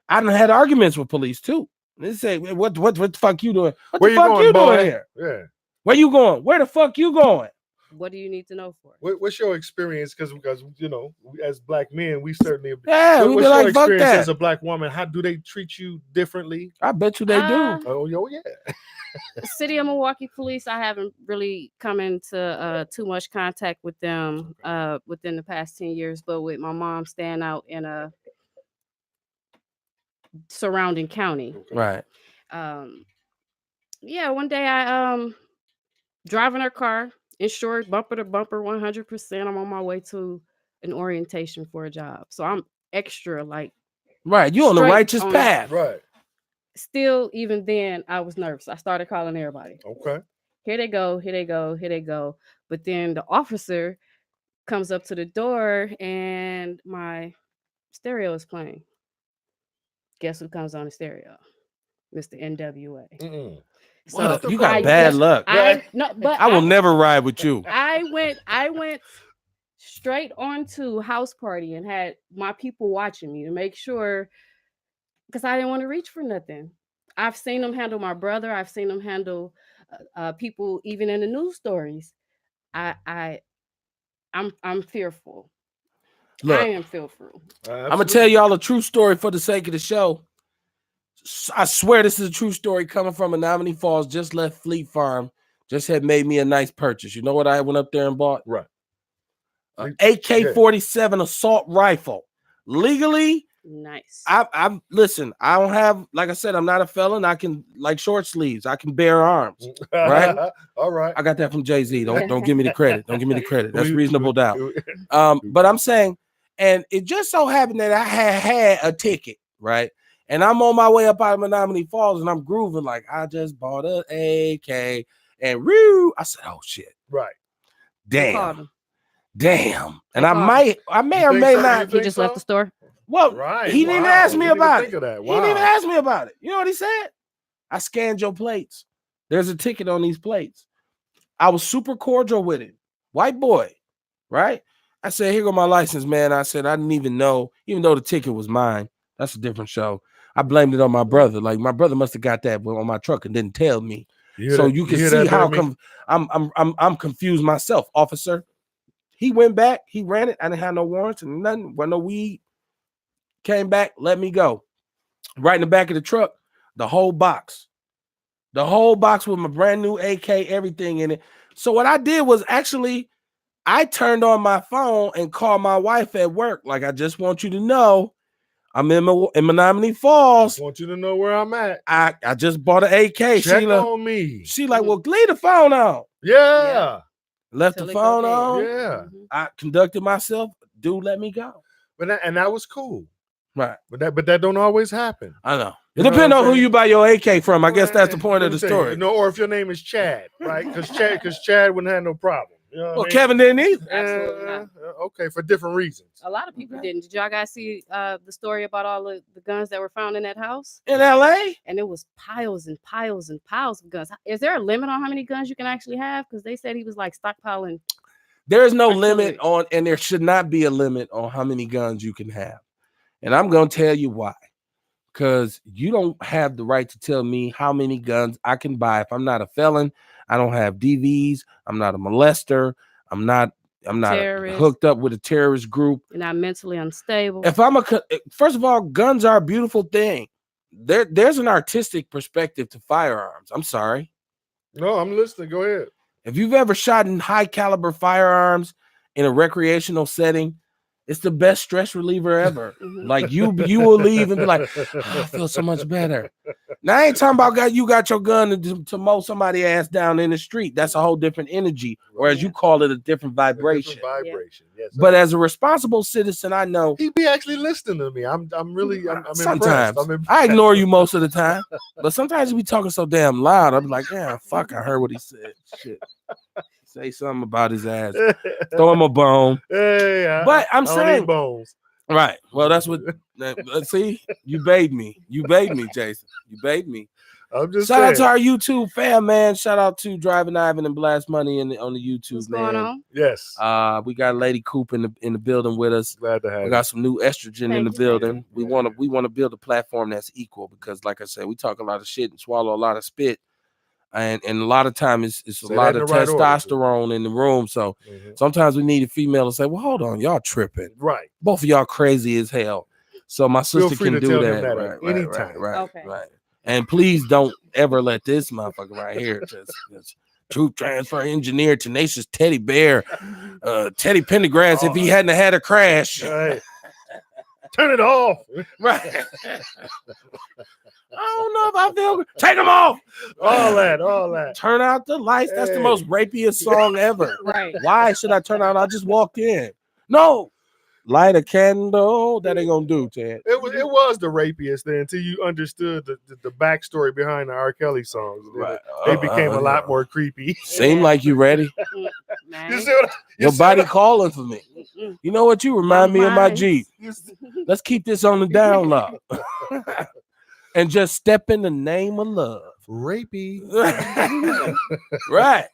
I done had arguments with police too. They say, what the fuck you doing? What the fuck you doing here? Yeah. Where you going? Where the fuck you going? What do you need to know for? What's your experience? Because as black men, we certainly we what's be your like, fuck experience that. as a black woman? How do they treat you differently? I bet you they do. Oh yeah. The city of Milwaukee police, I haven't really come into too much contact with them within the past 10 years, but with my mom staying out in a surrounding county. Right. Yeah, one day I driving her car, insured bumper to bumper 100%. I'm on my way to an orientation for a job. So I'm extra right. You on the righteous path. Right. Still, even then, I was nervous. I started calling everybody. Okay. Here they go. But then the officer comes up to the door and my stereo is playing. Guess who comes on the stereo? Mr. NWA. So you got bad luck. I will never ride with you. I went straight on to house party and had my people watching me to make sure, because I didn't want to reach for nothing. I've seen them handle my brother. I've seen them handle people even in the news stories. I'm fearful. Look, I am fearful. I'm gonna tell y'all a true story for the sake of the show. I swear this is a true story coming from Menominee Falls. Just left Fleet Farm. Just had made me a nice purchase. You know what I went up there and bought? Right. AK-47 assault rifle. Legally. Nice. I'm listen, I don't have, like I said, I'm not a felon. I can, like short sleeves, I can bear arms. Right? All right. I got that from Jay-Z. Don't give me the credit. Don't give me the credit. That's reasonable doubt. But I'm saying, and it just so happened that I had a ticket, right? And I'm on my way up out of Menominee Falls and I'm grooving like I just bought an AK and woo. I said, oh shit. Right. Damn. And I may or may not. He just left the store. Well, he didn't even ask me about it. He didn't even ask me about it. You know what he said? I scanned your plates. There's a ticket on these plates. I was super cordial with him. White boy, right? I said, here go my license, man. I said, I didn't even know, even though the ticket was mine. That's a different show. I blamed it on my brother. Like my brother must have got that on my truck and didn't tell me. So you can see how I'm confused myself, officer. He went back. He ran it. I didn't have no warrants and nothing. Wasn't no weed. Came back. Let me go. Right in the back of the truck, the whole box. The whole box with my brand new AK, everything in it. So what I did was actually, I turned on my phone and called my wife at work. Like, I just want you to know, I'm in Menominee Falls. Just want you to know where I'm at. I just bought an AK. Check on me. She like, well, leave the phone on. Yeah. Left the phone on. Yeah. I conducted myself. Dude, let me go. But that was cool. Right. But that don't always happen. I know. It depends on who you buy your AK from. I guess that's the point of the story. Or if your name is Chad, right? Because Chad wouldn't have no problem. You know Kevin didn't either. Absolutely not. Okay, for different reasons. A lot of people didn't. Did y'all guys see the story about all the guns that were found in that house? In LA? And it was piles and piles and piles of guns. Is there a limit on how many guns you can actually have? Because they said he was like stockpiling. There is no limit on, and there should not be a limit on how many guns you can have. And I'm going to tell you why. Because you don't have the right to tell me how many guns I can buy. If I'm not a felon, I don't have DVs. I'm not a molester. I'm not hooked up with a terrorist group. You're not mentally unstable. First of all, guns are a beautiful thing. There's an artistic perspective to firearms. I'm sorry. No, I'm listening. Go ahead. If you've ever shot in high caliber firearms in a recreational setting, It's the best stress reliever ever. Mhm. Like you will leave and be like, oh, I feel so much better. Now I ain't talking about you got your gun to mow somebody ass down in the street. That's a whole different energy, or as you call it, a different vibration. Different vibration. Yes. But as a responsible citizen, I know he be actually listening to me. I'm sometimes impressed. I ignore you most of the time, but sometimes you be talking so damn loud. I'm like, yeah, fuck, I heard what he said. Shit. Say something about his ass. Throw him a bone. Hey, But I'm I don't saying eat bones. right. Well, that's what. See, you bait me. You bait me, Jason. You bait me. I'm just Shout out to saying. our YouTube fam, man. Shout out to Driving Ivan and Blast Money on the YouTube, What's man. going on? Yes. We got Lady Coop in the building with us. Glad to have We you. got some new estrogen in Thank the you, building. thank We want to build a platform that's equal because, like I said, we talk a lot of shit and swallow a lot of spit, and a lot of time it's a Say lot that in of the right order, too. testosterone in the room. So sometimes we need a female to say, "Well, hold on, y'all tripping. Right. Both of y'all crazy as hell." So my sister free can to do tell that. him that Right, at any time. Okay. right. And please don't ever let this motherfucker right here just truth transfer engineer, tenacious teddy bear, Teddy Pendergrass, if he hadn't had a crash. Right. Turn it off. Right. I don't know if I feel. Take them off. All that. Turn out the lights. That's the most rapiest song ever. Right. Why should I turn out? I just walked in. No. Light a candle. That ain't gonna do, Ted. It was the rapiest thing until you understood the backstory behind the R. Kelly songs. Right. They became a lot more creepy. Seem like you ready. Man. You see what Your body calling for me. You know what? You remind me of my Jeep. Let's keep this on the down low. And just step in the name of love. Rapey. Right.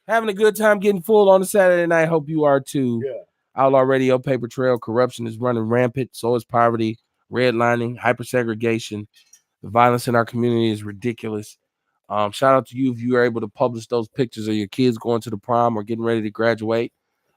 Having a good time getting full on a Saturday night. Hope you are too. Yeah. Outlaw Radio, paper trail, corruption is running rampant. So is poverty, redlining, hypersegregation. The violence in our community is ridiculous. Shout out to you if you are able to publish those pictures of your kids going to the prom or getting ready to graduate.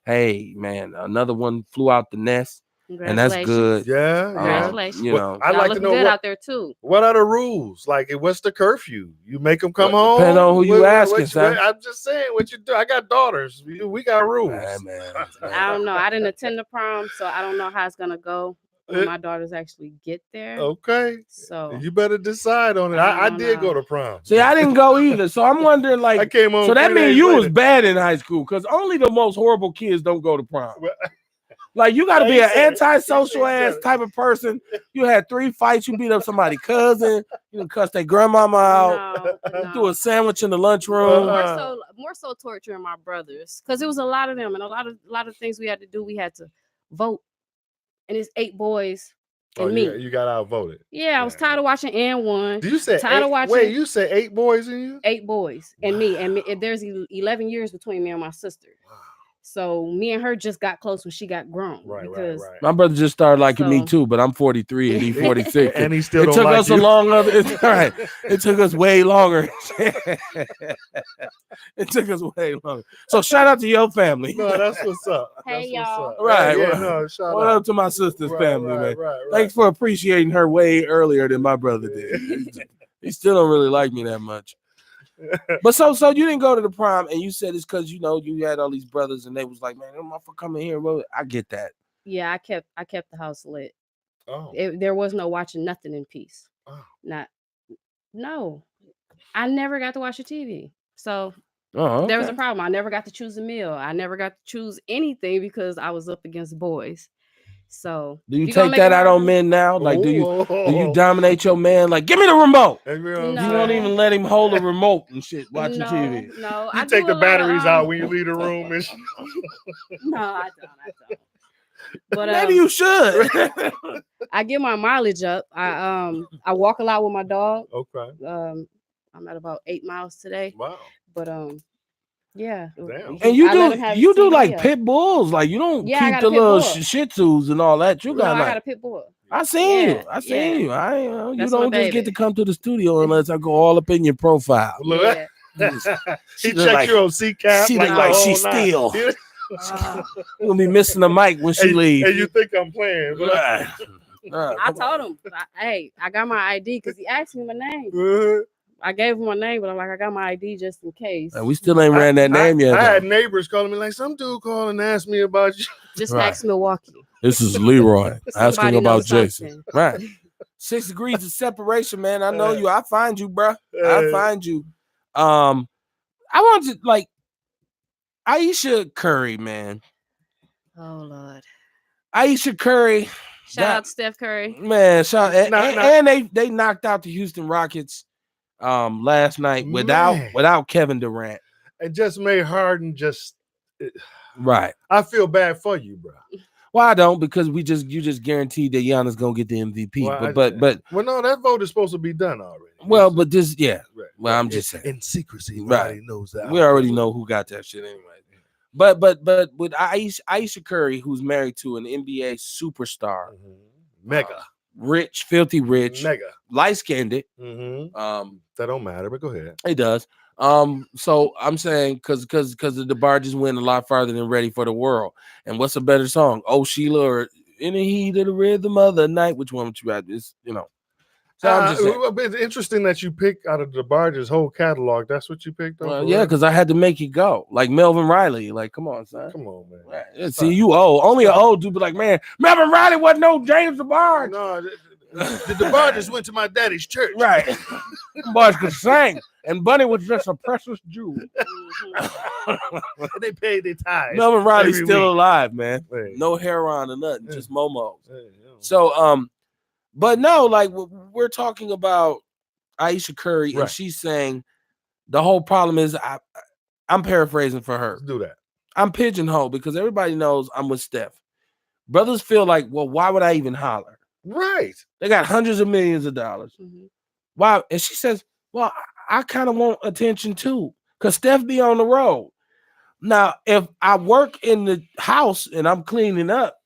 Hey, man, another one flew out the nest, and that's good. Yeah, Congratulations. You know, I'd like to know good out there too. What are the rules? Like, what's the curfew? You make them come home. Depending on who you asking, son. I'm just saying what you do. I got daughters. We got rules. Man. I don't know. I didn't attend the prom, so I don't know how it's gonna go when my daughters actually get there. Okay. So you better decide on it. I did go to prom. See, I didn't go either. So I'm wondering, like, I came home. So that means you was bad in high school because only the most horrible kids don't go to prom. Like, you got to be an antisocial ass type of person. You had 3 fights. You beat up somebody's cousin. You cuss their grandmama out. No. Do a sandwich in the lunchroom. More so torturing my brothers because it was a lot of them and a lot of things we had to do. We had to vote, and it's 8 boys and me. You got outvoted. Yeah, I was tired of watching N1. Did you say tired 8? Of watching? Wait, you said 8 boys in you? 8 boys and me, and there's 11 years between me and my sister. Wow. So me and her just got close when she got grown. Right. My brother just started liking me too, but I'm 43 and he's 46. And he still it took us a long It took us way longer. It took us way longer. So shout out to your family. No, that's what's up. Hey, y'all. Up. Right. Yeah, no, shout out to my sister's family, man. Thanks for appreciating her way earlier than my brother did. He still don't really like me that much. But so you didn't go to the prom, and you said it's because you had all these brothers, and they was like, man, them motherfucker coming here. Well, I get that. Yeah, I kept the house lit. Oh, there was no watching nothing in peace. Oh. No, I never got to watch the TV. So okay. There was a problem. I never got to choose a meal. I never got to choose anything because I was up against boys. So do you take that out on men now? Like, do you dominate your man? Like, give me the remote. No. You won't even let him hold a remote and shit watching TV. No, you take the batteries out when you leave the room. And no, I don't. But maybe you should. I get my mileage up. I walk a lot with my dog. Okay. I'm at about 8 miles today. Wow. But yeah. Damn. And you do like pit bulls, like you don't keep the little shih tzus and all that. I got a pit bull. I seen you. You don't just get to come to the studio unless I go all up in your profile. Yeah. He checked you on CCAP. She look like she's still. You'll be missing the mic when she leaves. And you think I'm playing? Right. I told him, hey, I got my ID because he asked me my name. I gave him my name, but I'm like, I got my ID just in case. And we still ain't ran that name yet. I had neighbors calling me like, some dude called and asked me about you. Just Right. ask Milwaukee. This is Leroy asking Somebody about knows Jason. something. Right. 6 degrees of separation, man. I know you. I find you, bro. I find you. I want to like Aisha Curry, man. Oh Lord. Aisha Curry. Shout out to Steph Curry. Man, and they knocked out the Houston Rockets last night without Kevin Durant. It just made Harden right. I feel bad for you, bro. Well, I don't, because you just guaranteed that Giannis gonna get the MVP. Well, but no, that vote is supposed to be done already. Well, but this, Right. Well, I'm just saying in secrecy. Right. Knows that. We already know who got that shit anyway. But with Aisha Curry, who's married to an NBA superstar, mega rich, filthy rich, mega light skinned it. That don't matter, but go ahead. It does. So I'm saying because the bar just went a lot farther than Ready for the World. And what's a better song? Oh Sheila or In the Heat of the Rhythm of the Night? Which one would you rather? It's, So I'm just saying. It's interesting that you picked out of the Barge's whole catalog. That's what you picked up. Well, yeah, because I had to make it go. Like Melvin Riley. Like, come on, son. Come on, man. Right. See, you old. Only an old dude be like, man, Melvin Riley wasn't no James DeBarge. No, the Barges went to my daddy's church. Right. Boys could sing. And Bunny was just a precious Jew. They paid their tithes. Melvin Riley's still week. Alive, man. Hey. No hair on or nothing, just momos. Hey, So, but no, like we're talking about Aisha Curry, right. and she's saying the whole problem is I'm paraphrasing for her. Let's do that. I'm pigeonholed because everybody knows I'm with Steph. Brothers feel like, well, why would I even holler? Right. They got hundreds of millions of dollars. Mm-hmm. Why? And she says, well, I kind of want attention too, because Steph be on the road. Now, if I work in the house and I'm cleaning up,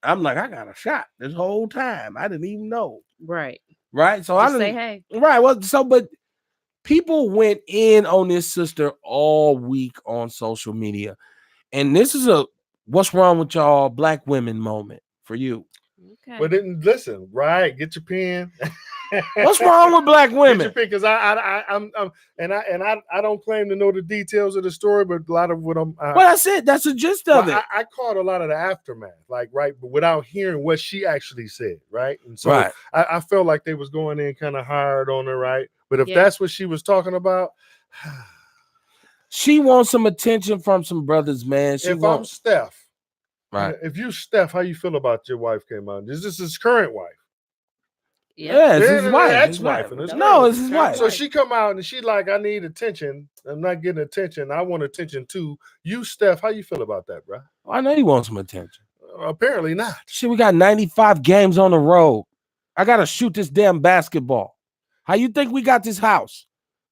I'm like, I got a shot this whole time. I didn't even know. Right. Right. So Just I say hey. Right. Well, but people went in on this sister all week on social media. And this is a what's wrong with y'all black women moment for you. Okay. But then listen, right? Get your pen. What's wrong with black women? Because I don't claim to know the details of the story, but a lot of what I'm. Well, that's it. That's the gist of it. I caught a lot of the aftermath, like right, but without hearing what she actually said, right? And so right. I felt like they was going in kind of hard on her, right? But if that's what she was talking about, she wants some attention from some brothers, man. I'm Steph, right? If you Steph, how you feel about your wife came out? Is this his current wife? Yeah, it's his wife. Ex-wife. No, it's his wife. So she come out and she like, I need attention. I'm not getting attention. I want attention too. You, Steph, how you feel about that, bro? I know you want some attention. Apparently not. Shit, we got 95 games on the road. I gotta shoot this damn basketball. How you think we got this house?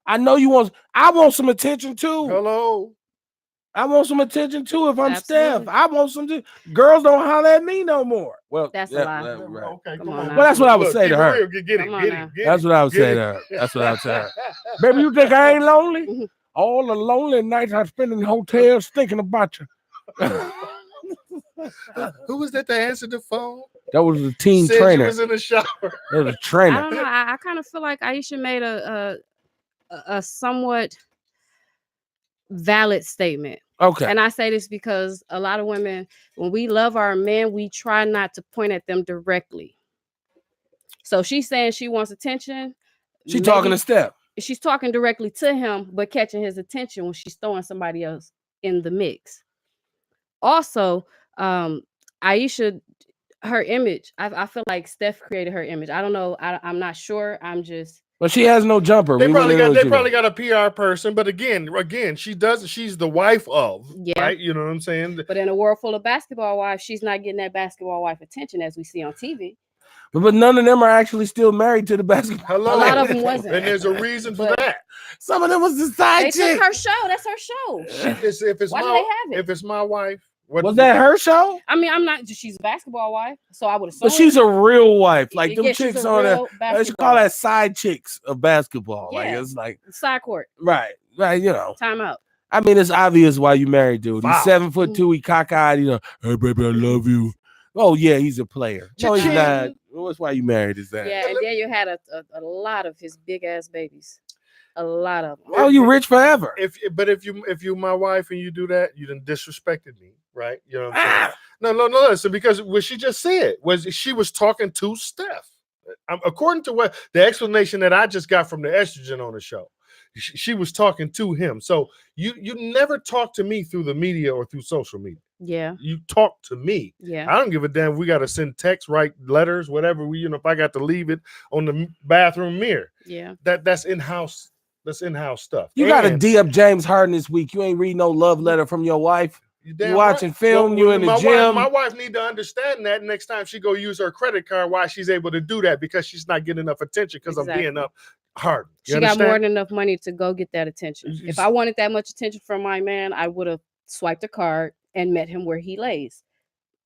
I know you want. I want some attention too. Hello. I want some attention too. If I'm Absolutely. Steph, I want some. Girls don't holler at me no more. Well, that's a lie. Right. Okay, come on. Well, that's what I would say to her. Get it. That's what I would say to her. That's what I would say to her. Baby, you think I ain't lonely? All the lonely nights I spend in hotels thinking about you. Who was that answered the phone? That was the team Said trainer. You was in the shower. That was a trainer. I don't know. I kind of feel like Aisha made a somewhat valid statement. Okay. And I say this because a lot of women, when we love our men, we try not to point at them directly. So she's saying she wants attention. She's talking to Steph. She's talking directly to him, but catching his attention when she's throwing somebody else in the mix. Also, Aisha, her image, I feel like Steph created her image. I don't know. I'm not sure. I'm just. But she has no jumper. They probably got a PR person, but again, she's the wife of, right? You know what I'm saying? But in a world full of basketball wives, she's not getting that basketball wife attention as we see on TV. But none of them are actually still married to the basketball. A lot of them wasn't. And there's a reason for that. Some of them was the side They chick. took her show. That's her show. Why do they have it? If it's my wife. Was that her show? I mean, I'm not. She's a basketball wife, so I would assume. But she's a real wife. Like them chicks on there. Let's call that side chicks of basketball. Yeah. Like it's like side court. Right. You know. Time out. I mean, it's obvious why you married, dude. He's Wow. 7'2", he cockeyed, hey baby, I love you. Oh yeah, he's a player. No, he's not. That's why you married his ass. Yeah, and then you had a lot of his big ass babies. A lot of them. Oh, you rich forever. If you my wife and you do that, you done disrespected me. right? You know what I'm saying? No. Listen, because what she just said was she was talking to Steph. According to what the explanation that I just got from the estrogen on the show, she was talking to him. So you never talk to me through the media or through social media. Yeah. You talk to me. Yeah. I don't give a damn if we got to send text, write letters, whatever. If I got to leave it on the bathroom mirror. Yeah. That's in-house. That's in-house stuff. You got to D up James Harden this week. You ain't read no love letter from your wife. You watching film, you in the gym. My wife need to understand that next time she go use her credit card, why she's able to do that, because she's not getting enough attention because I'm being up hard. She got more than enough money to go get that attention. If I wanted that much attention from my man, I would have swiped a card and met him where he lays.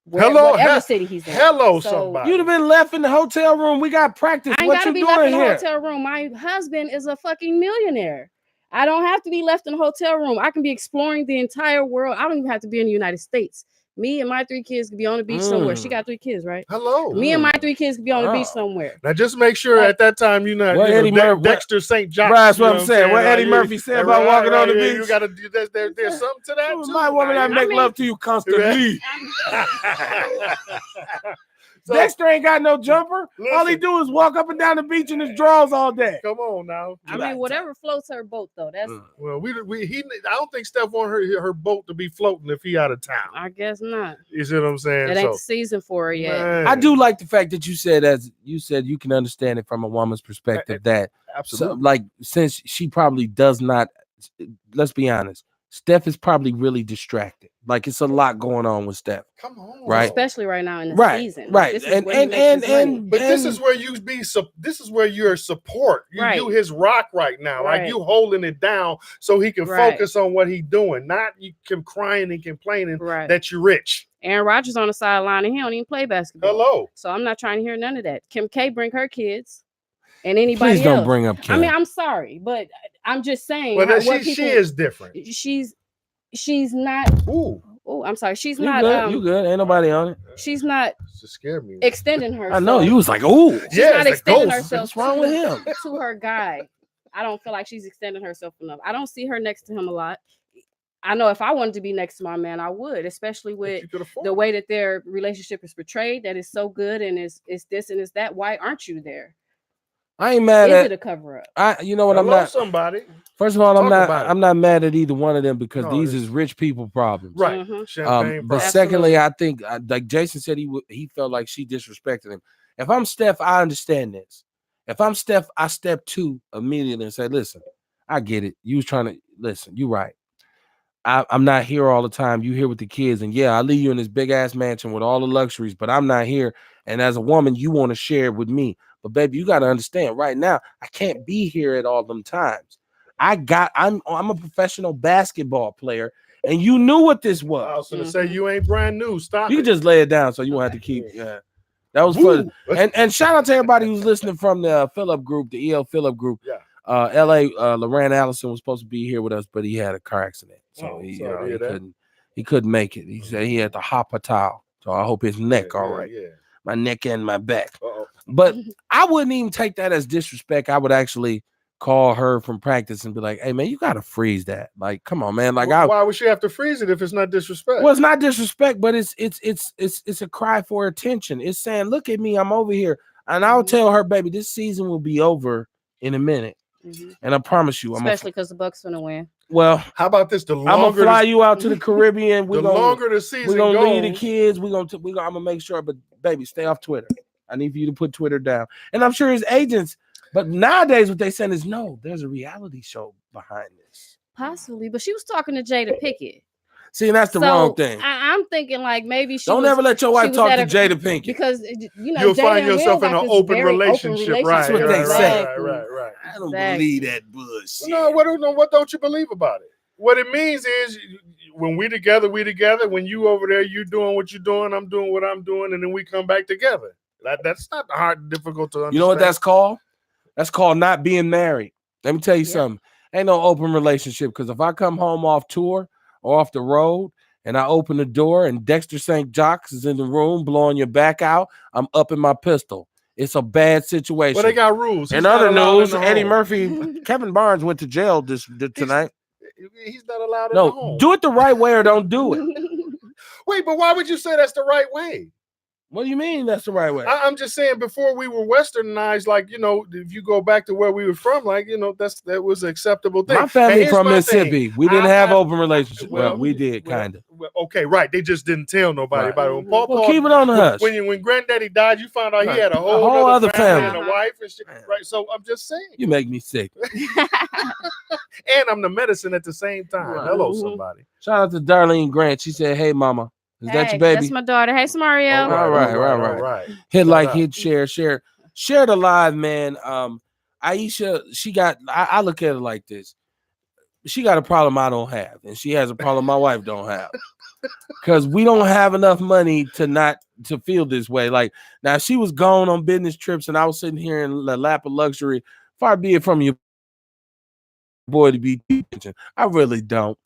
Whatever city he's in. Somebody. You'd have been left in the hotel room. We got practice. I ain't got to be left in the hotel room. My husband is a fucking millionaire. I don't have to be left in a hotel room. I can be exploring the entire world. I don't even have to be in the United States. Me and my 3 kids could be on the beach somewhere. She got 3 kids, right? Me and my 3 kids could be on the beach somewhere. Now just make sure at that time you're not Dexter St. John. That's what I'm saying. What Eddie Murphy said about walking on the beach. You gotta do that. There's something to that too. My woman, I make love to you constantly. So, Dexter ain't got no jumper. Listen, all he do is walk up and down the beach in his drawers all day. Come on now. I mean, whatever floats her boat, though. That's well, I don't think Steph want her boat to be floating if he out of town. I guess not. You see what I'm saying? It ain't the season for her yet. Man. I do like the fact that you said you can understand it from a woman's perspective. That absolutely, like since she probably does not. Let's be honest. Steph is probably really distracted. Like it's a lot going on with Steph. Come on, right? Especially right now in the season. Right. This is this is where you be. This is where you're support. You his rock right now. Right. Like you holding it down so he can focus on what he's doing. Not you crying and complaining that you're rich. Aaron Rodgers on the sideline and he don't even play basketball. Hello. So I'm not trying to hear none of that. Kim K bring her kids. And anybody Please don't bring up Kim. I mean, I'm sorry, but I'm just saying. But she is different. She's not. Oh, I'm sorry. She's not. Good. You good? Ain't nobody on it. She's not. Just scared me. Extending herself. I know you was like, oh, she's not extending herself. What's wrong with him? To her guy. I don't feel like she's extending herself enough. I don't see her next to him a lot. I know if I wanted to be next to my man, I would, especially with the way that their relationship is portrayed. That is so good, and it's this and it's that. Why aren't you there? I ain't mad at it. A cover up? You know what? I'm not somebody. First of all, I'm not mad at either one of them because these is rich people problems, right? But secondly, I think like Jason said, he felt like she disrespected him. If I'm Steph, I understand this. If I'm Steph, I step to immediately and say, "Listen, I get it. You was trying to listen. You right. I'm not here all the time. You here with the kids, and yeah, I leave you in this big ass mansion with all the luxuries, but I'm not here. And as a woman, you want to share it with me." But baby, you got to understand right now, I can't be here at all them times. I'm a professional basketball player, and you knew what this was. I was going to say you ain't brand new. Stop. You can just lay it down, so you won't have to keep. Yeah, that was fun. And shout out to everybody who's listening from the Phillip group, the EL Phillip group. Yeah. LA, Loran Allison was supposed to be here with us, but he had a car accident, so he couldn't make it. He said he had to hop a towel, so I hope his neck all right. Yeah. My neck and my back. But I wouldn't even take that as disrespect. I would actually call her from practice and be like, "Hey man, you gotta freeze that. Like, come on, man. Like, why would she have to freeze it if it's not disrespect?" Well, it's not disrespect, but it's a cry for attention. It's saying, "Look at me, I'm over here." And I'll tell her, "Baby, this season will be over in a minute." And I promise you, especially because the Bucks gonna win. Well, how about this? I'm gonna fly you out to the Caribbean. Longer the season, we're gonna leave the kids. I'm gonna make sure, but baby, stay off Twitter. I need for you to put Twitter down. And I'm sure his agents, but nowadays what they saying is no, there's a reality show behind this. Possibly, but she was talking to Jada Pinkett. See, and that's the wrong thing. I'm thinking like maybe she don't ever let your wife talk to Jada Pinkett because you'll find yourself in an open relationship. Right, that's what they say. Right. I don't believe that bullshit. No, what don't you believe about it? What it means is when we together. When you over there, you doing what you're doing, I'm doing what I'm doing, and then we come back together. That's not hard, difficult to understand. You know what that's called? That's called not being married. Let me tell you something. Ain't no open relationship because if I come home off tour or off the road and I open the door and Dexter St. Jacques is in the room blowing your back out, I'm up in my pistol. It's a bad situation. Well, they got rules. In other news, Eddie Murphy, Kevin Barnes went to jail tonight. He's not allowed in the home. Do it the right way or don't do it. Wait, but why would you say that's the right way? What do you mean that's the right way? I'm just saying before we were westernized, like, if you go back to where we were from, like, that was an acceptable thing. My family here's from my Mississippi. thing. We didn't have open relationships. well, Well, we did kind of. Okay, right. They just didn't tell nobody Right. about it. When Paul, Well, keep it on the hush. when Granddaddy died, you found out Right. he had a A whole whole other other family family. and a wife and shit. Right. So I'm just saying. You make me sick. And I'm the medicine at the same time. Right. Hello, somebody. Shout out to Darlene Grant. She said, "Hey, mama, is that your baby?" That's my daughter. Hey, Samario. All right. Hit Shout like, out. hit, share the live, man. Aisha, I look at it like this. She got a problem I don't have, and she has a problem my wife don't have. Because we don't have enough money to feel this way. Like, now, if she was gone on business trips and I was sitting here in the lap of luxury, far be it from your boy to be teaching. I really don't.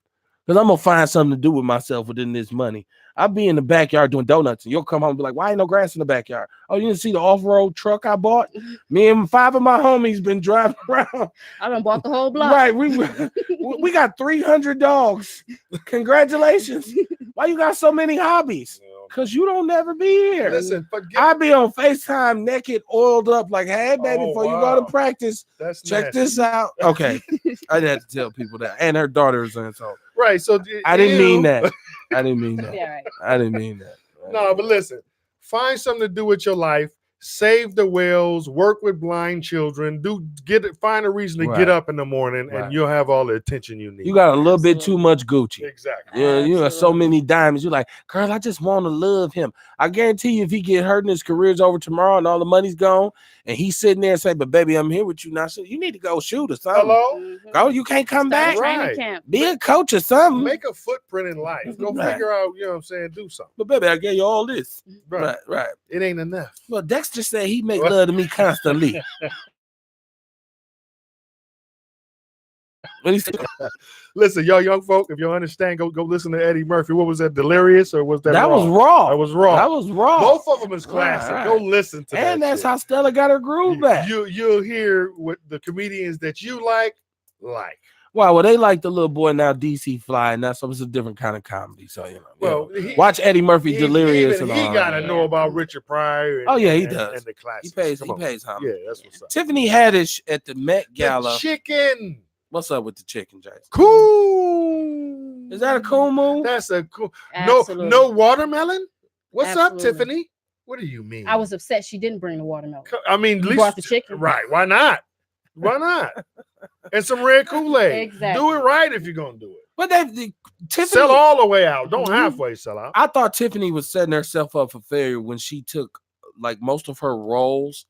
Because I'm going to find something to do with myself within this money. I'll be in the backyard doing donuts, and you'll come home and be like, why ain't no grass in the backyard? Oh, you didn't see the off-road truck I bought? Me and 5 of my homies been driving around. I done bought the whole block. Right. We got 300 dogs. Congratulations. Why you got so many hobbies? Because you don't never be here. Listen, I be on FaceTime naked, oiled up, like, hey, baby, before you go to practice, check this out. Okay. I didn't have to tell people that. And her daughter is in, so. Right. So I didn't mean that. I didn't mean that. Yeah, right. I didn't mean that. No, but listen, find something to do with your life. Save the whales, work with blind children, find a reason to get up in the morning, and you'll have all the attention you need. You got a little bit too much Gucci. Exactly. Yeah, you got so many diamonds. You're like, girl, I just want to love him. I guarantee you, if he get hurt and his career's over tomorrow and all the money's gone, and he's sitting there and say, but baby, I'm here with you now. So you need to go shoot or something. Hello? Girl, you can't come back. Right. Be a coach or something. Make a footprint in life. Go figure out, you know what I'm saying, do something. But baby, I gave you all this. Right. Right. It ain't enough. Well, Dexter said he make love to me constantly. What he said? Listen, y'all young folk, if you understand, go listen to Eddie Murphy. What was that, Delirious, or was that That raw? was raw. That was raw. That was raw. Both of them is classic. Right. Go listen to that. And that's shit. how Stella got her groove back. You'll hear what the comedians that you like. Wow, well, they like the little boy now, DC Fly, and that's it's a different kind of comedy. So watch Eddie Murphy Delirious. He gotta know about Richard Pryor. He does. And the classics. He pays homage. Yeah, that's what's up. Tiffany Haddish at the Met Gala. The chicken. What's up with the chicken, Jason? Cool. Is that a cool move? That's a cool. Absolutely. No watermelon. What's Absolutely. up, Tiffany? What do you mean? I was upset she didn't bring the watermelon. I mean, at least brought the chicken. Right? Why not? Why not? And some red Kool-Aid. Exactly. Do it right if you're gonna do it. But Tiffany Sell all the way out. Don't halfway sell out. I thought Tiffany was setting herself up for failure when she took like most of her roles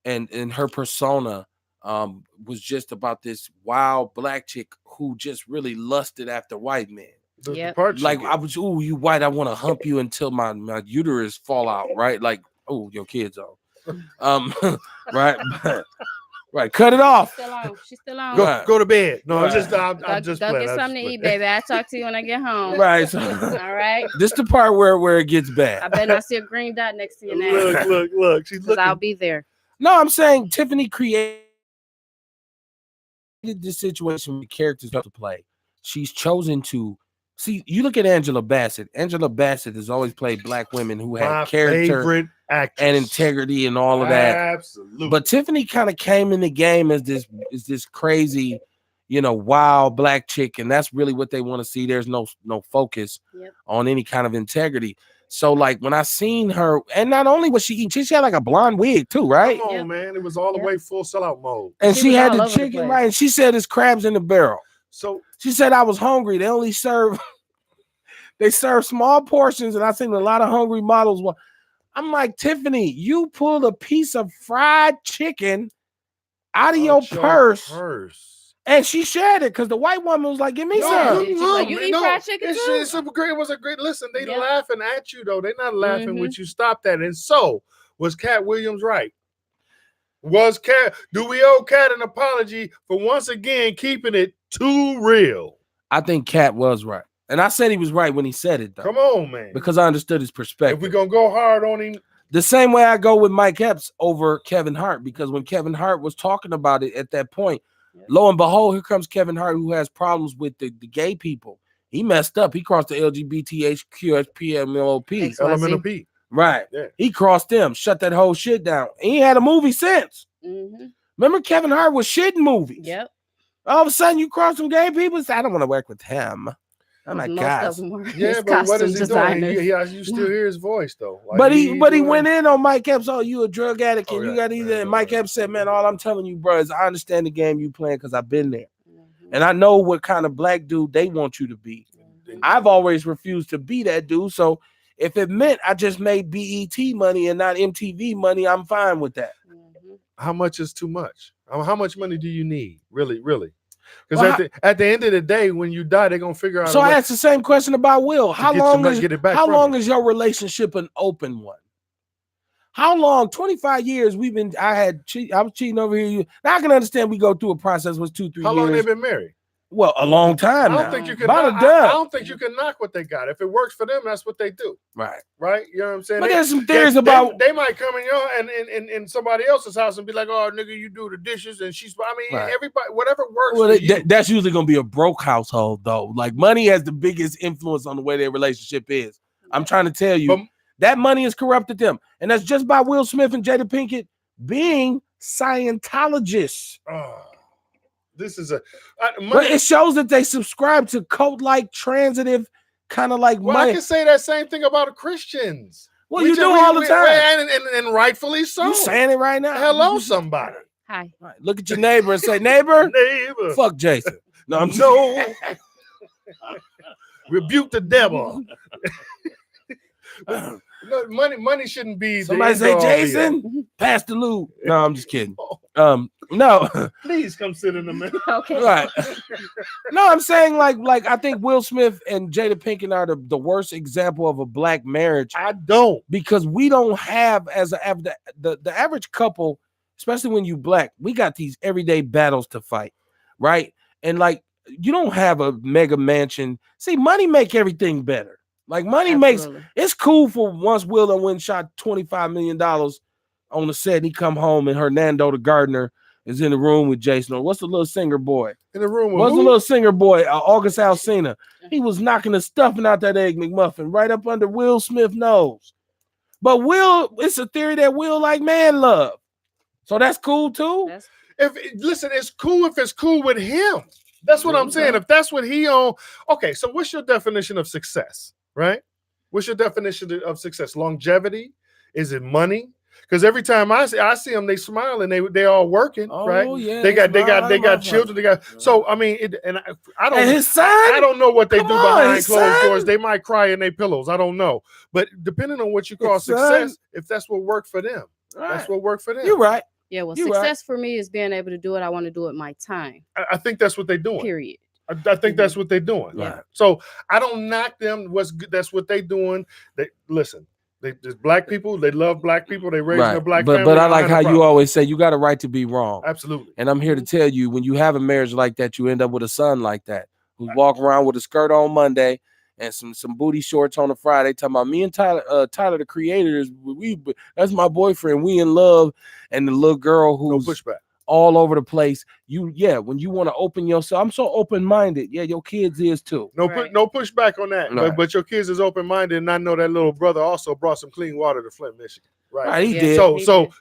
and her persona was just about this wild black chick who just really lusted after white men. Like, I was, you white, I want to hump you until my uterus fall out, right? Like, your kids on. Right. Right, cut it off. She's still on. Go to bed. No, right. I'm just go playing. get something to eat, baby. I'll talk to you when I get home. Right. So, all right. This the part where it gets bad. I bet not see a green dot next to your name. Look. She's looking. I'll be there. No, I'm saying Tiffany created this situation with characters to play. She's chosen to see. You look at Angela Bassett. Angela Bassett has always played black women who had character and integrity and all of that. Absolutely. But Tiffany kind of came in the game as this crazy, wild black chick, and that's really what they want to see. There's no focus on any kind of integrity. So, like, when I seen her, and not only was she eating, she had like a blonde wig too, right? Come on, man. It was all the way full sellout mode. And she had the chicken, right? And she said it's crabs in the barrel. So she said I was hungry. They only serve small portions, and I seen a lot of hungry models. I'm like, Tiffany, you pulled a piece of fried chicken out of your purse, and she shared it because the white woman was like, "Give me some." You eat fried chicken too? It was a great. Listen, they laughing at you though. They're not laughing with you. Stop that. And so was Cat Williams right? Do we owe Cat an apology for once again keeping it too real? I think Cat was right. And I said he was right when he said it, though. Come on, man. Because I understood his perspective. If we're going to go hard on him. The same way I go with Mike Epps over Kevin Hart, because when Kevin Hart was talking about it at that point, lo and behold, here comes Kevin Hart, who has problems with the gay people He messed up. He crossed the LGBTQSPMLP. Elemental P. Right. Yeah. He crossed them, shut that whole shit down. He ain't had a movie since. Mm-hmm. Remember Kevin Hart was shitting movies. Yep. All of a sudden you cross some gay people. Say, I don't want to work with him. I'm like, Most guys. of them were Yeah, his but what costume is he designers. doing? You still hear his voice though. Like, But he doing- went in on Mike Epps. Oh, you a drug addict and Oh, you yeah. got either. Yeah, And Mike yeah. Epps said, man, all I'm telling you, bro, is I understand the game you playing because I've been there. Mhm. And I know what kind of black dude they want you to be. Mhm. I've always refused to be that dude. So if it meant I just made BET money and not MTV money, I'm fine with that. Mhm. How much is too much? How much money do you need? Really? Because Well, at the end of the day, when you die, they're gonna figure out. So a way I asked the same question about Will. How get your long money- is get it back how from long you. is your relationship an open one? How long? 25 years we've been. I was cheating over here. Now I can understand we go through a process was 2-3 How years. long they been married? Well, a long I time don't now. think you can. About a knock, dub. I don't think you can knock what they got. If it works for them, that's what they do, Right. right? You know what I'm saying? But They- there's some they- theories they- about. they might come in your in somebody else's house and be like, "Oh, nigga, you do the dishes," and she's. I mean, Right. everybody, whatever works Well, for you. that's usually going to be a broke household, though. Like money has the biggest influence on the way their relationship is. I'm trying to tell you But- that money has corrupted them, and that's just by Will Smith and Jada Pinkett being Scientologists. This is a But money. it shows that they subscribe to cult-like, transitive, kind of like Well, I money. can say that same thing about Christians. Well, you do all the time. and rightfully so. You saying it right now? Hello, somebody. Hi. Right, look at your neighbor and say, neighbor, Neighbor. fuck Jason. No, I'm No. Rebuke the devil. No, money shouldn't be. Somebody the say, end all, be all. Jason, pass the loot. No, I'm just kidding. No, Please come sit in the middle. Okay. right. No, I'm saying like I think Will Smith and Jada Pinkett are the worst example of a black marriage I don't. because we don't have the average couple, especially when you black, we got these everyday battles to fight, right? And like you don't have a mega mansion. See, money make everything better. Like money makes it's cool for once Will and Win shot $25 million on the set and he come home and Hernando the gardener is in the room with Jason. Or what's the little singer boy? In the room with What's the who? little singer boy? August Alsina. He was knocking the stuffing out that egg McMuffin right up under Will Smith's nose. But Will, it's a theory that Will like man love. So that's cool too. Listen, it's cool if it's cool with him. That's what I'm saying. If that's what he on. Okay, so what's your definition of success, right? What's your definition of success? Longevity? Is it money? Because every time I see them, they smile and they all working, right? Yeah, they got children. They got so I mean, I don't. And his son, I don't know what they Come do on, behind his closed son. doors. They might cry in their pillows. I don't know, but depending on what you call His son. success, if that's what worked for them, Right. that's what worked for them. You're right. Yeah, well, You're success for me is being able to do what I want to do at my time. I think that's what they're doing. Period. I think that's what they're doing. Yeah. So I don't knock them. What's good? That's what they doing. They listen. There's black people. They love black people. They raise their black family. But I like don't how have a you problem. always say you got a right to be wrong. Absolutely. And I'm here to tell you, when you have a marriage like that, you end up with a son like that who's walking around with a skirt on Monday and some booty shorts on a Friday, talking about me and Tyler the creators. That's my boyfriend. We in love, and the little girl who's No pushback. all over the place. When you want to open yourself, I'm so open minded. Yeah, your kids is too. No, Right. no pushback on that. Right. But your kids is open minded, and I know that little brother also brought some clean water to Flint, Michigan. Right. Right, he Yeah. did.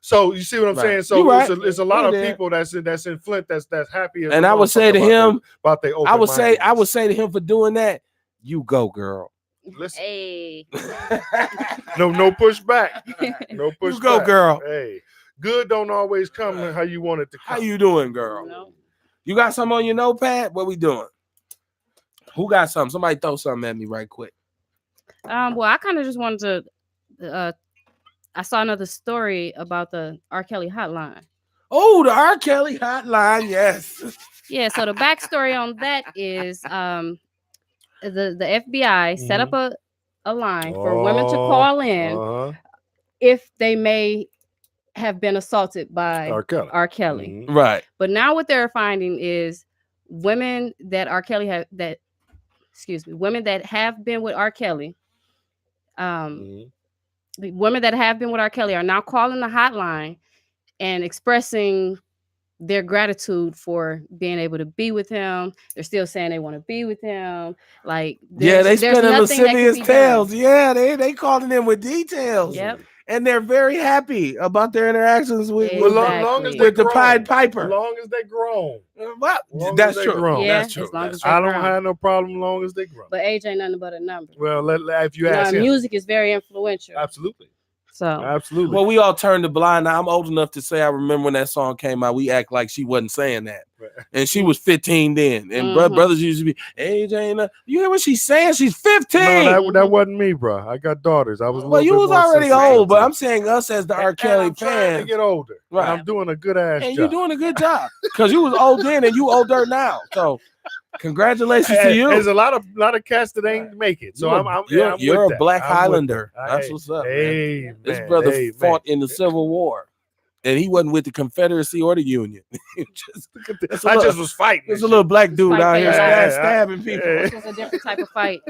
So you see what I'm Right. saying? So You right. it's a lot He of did. people that's in Flint that's happy. as And a I would say to motherfucker him, about their I would say open-mindedness. to him for doing that, you go, girl. Listen, Hey. no pushback. No pushback. You go, girl. Hey, good don't always come how you want it to come. How you doing, girl? No. You got something on your notepad? What we doing? Who got something? Somebody throw something at me right quick. Well, I kind of just wanted to. I saw another story about the R. Kelly hotline. Oh, the R. Kelly hotline, yes. Yeah, so the backstory on that is the FBI set up a line for women to call in if they may have been assaulted by R. Kelly. Mm-hmm. Right. But now what they're finding is women that R. Kelly women that have been with R. Kelly, the women that have been with R. Kelly are now calling the hotline and expressing their gratitude for being able to be with him. They're still saying they want to be with him. Like Yeah, they there's spinning nothing that can lascivious be tales. done. Yeah, they calling in with details. Yep. And they're very happy about their interactions with, Well, with, long as Exactly. they with the grown. Pied Piper. Long as they grown. Well, Long that's as they true. grown. Yeah, That's true. as long That's as true. they I don't grown. have no problem long as they grow. But age ain't nothing but a number. Well, if you You know, ask and him, music is very influential. absolutely, So absolutely. Well, we all turned a blind eye. I'm old enough to say I remember when that song came out. We act like she wasn't saying that. And she was 15 then. And brothers used to be, age ain't a... You hear what she's saying? She's 15. No, that wasn't me, bro. I got daughters. I was a Well, little you bit was more already sensitive old, to but it. I'm saying us as the R. And Kelly I'm trying to fans. get older. Right. And I'm doing a good ass And job. you're doing a good job. Because you was old then and you older now. So congratulations to you. There's a lot of cats that ain't make it. So You're with a Black that. I'm with Highlander. that. That's what's up, man. Hey, This man, brother hey, fought man. in the Civil War. And he wasn't with the Confederacy or the Union. I just was fighting. There's a little black dude Fight out for here your life. stabbing people. This was a different type of fight.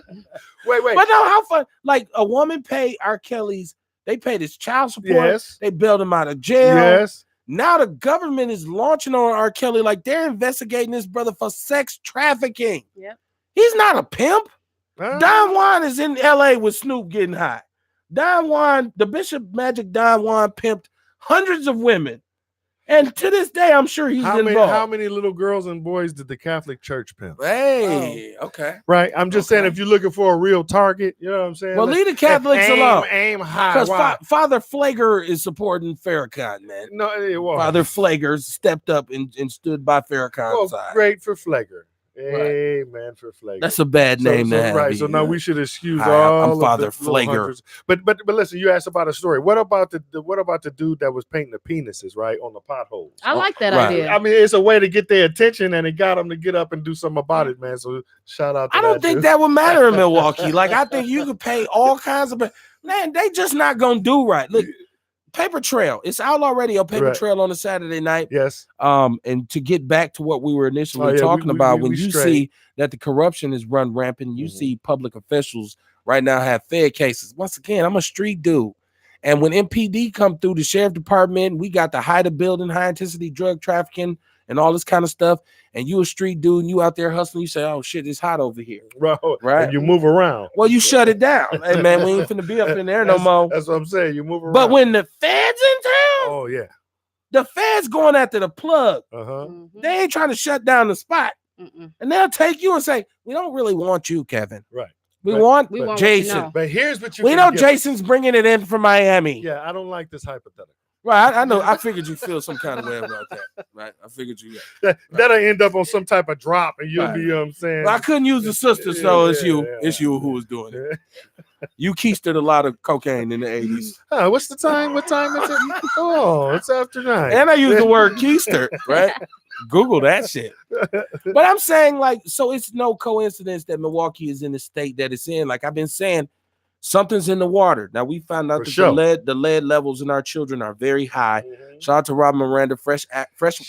Wait. But no, how fun. Like a woman paid R. Kelly's, they paid his child support. Yes. They bailed him out of jail. Yes. Now the government is launching on R. Kelly like they're investigating this brother for sex trafficking. Yep. He's not a pimp. Huh? Don Juan is in LA with Snoop getting high. Don Juan, the Bishop Magic Don Juan pimped hundreds of women. And to this day, I'm sure he's involved. How many little girls and boys did the Catholic Church pimp? Hey, okay. Right. I'm just saying, if you're looking for a real target, you know what I'm saying? Well, leave the Catholics alone. Aim high. Because Father Flager is supporting Farrakhan, man. No, it was. Father Flager stepped up and stood by Farrakhan's side. Great for Flager. Hey, man, for Flager. That's a bad name to have. Right. So now we should excuse Hi, all I'm Father of the little Flager. hunters. But listen, you asked about a story. What about the dude that was painting the penises, right, on the potholes? I like that idea. I mean, it's a way to get their attention, and it got them to get up and do something about it, man. So shout out to I don't think dude. that would matter in Milwaukee. Like, I think you could pay all kinds of... Man, they just not going to do right. Look, Paper Trail. It's Outlaw Radio, Paper Trail on a Saturday night. Yes. And to get back to what we were initially talking about, when you see that the corruption is run rampant, you see public officials right now have Fed cases. Once again, I'm a street dude. And when MPD come through the sheriff department, we got the HIDTA building, high intensity drug trafficking and all this kind of stuff. And you a street dude and you out there hustling, you say, oh shit, it's hot over here. Right. And you move around. Well, you shut it down. Hey man, we ain't finna be up in there no more. That's what I'm saying. You move around. But when the feds in town, oh yeah, the feds going after the plug. They ain't trying to shut down the spot. And they'll take you and say, we don't really want you, Kevin. Right. We want Jason. You know. But here's what you We know Jason's bringing it in from Miami. Yeah, I don't like this hypothetical. Right, I know. I figured you feel some kind of way about that. Right, I figured you. That'll end up on some type of drop, and you'll be, you know what I'm saying. Well, I couldn't use the sister, so it's you. It's you who was doing it. You keistered a lot of cocaine in the 80s. What's the time? What time is it? Oh, it's after 9. And I use the word keister, right? Google that shit. But I'm saying, like, so it's no coincidence that Milwaukee is in the state that it's in. Like I've been saying, something's in the water. Now we found out that the lead levels in our children are very high. Shout out to Rob Miranda, Fresh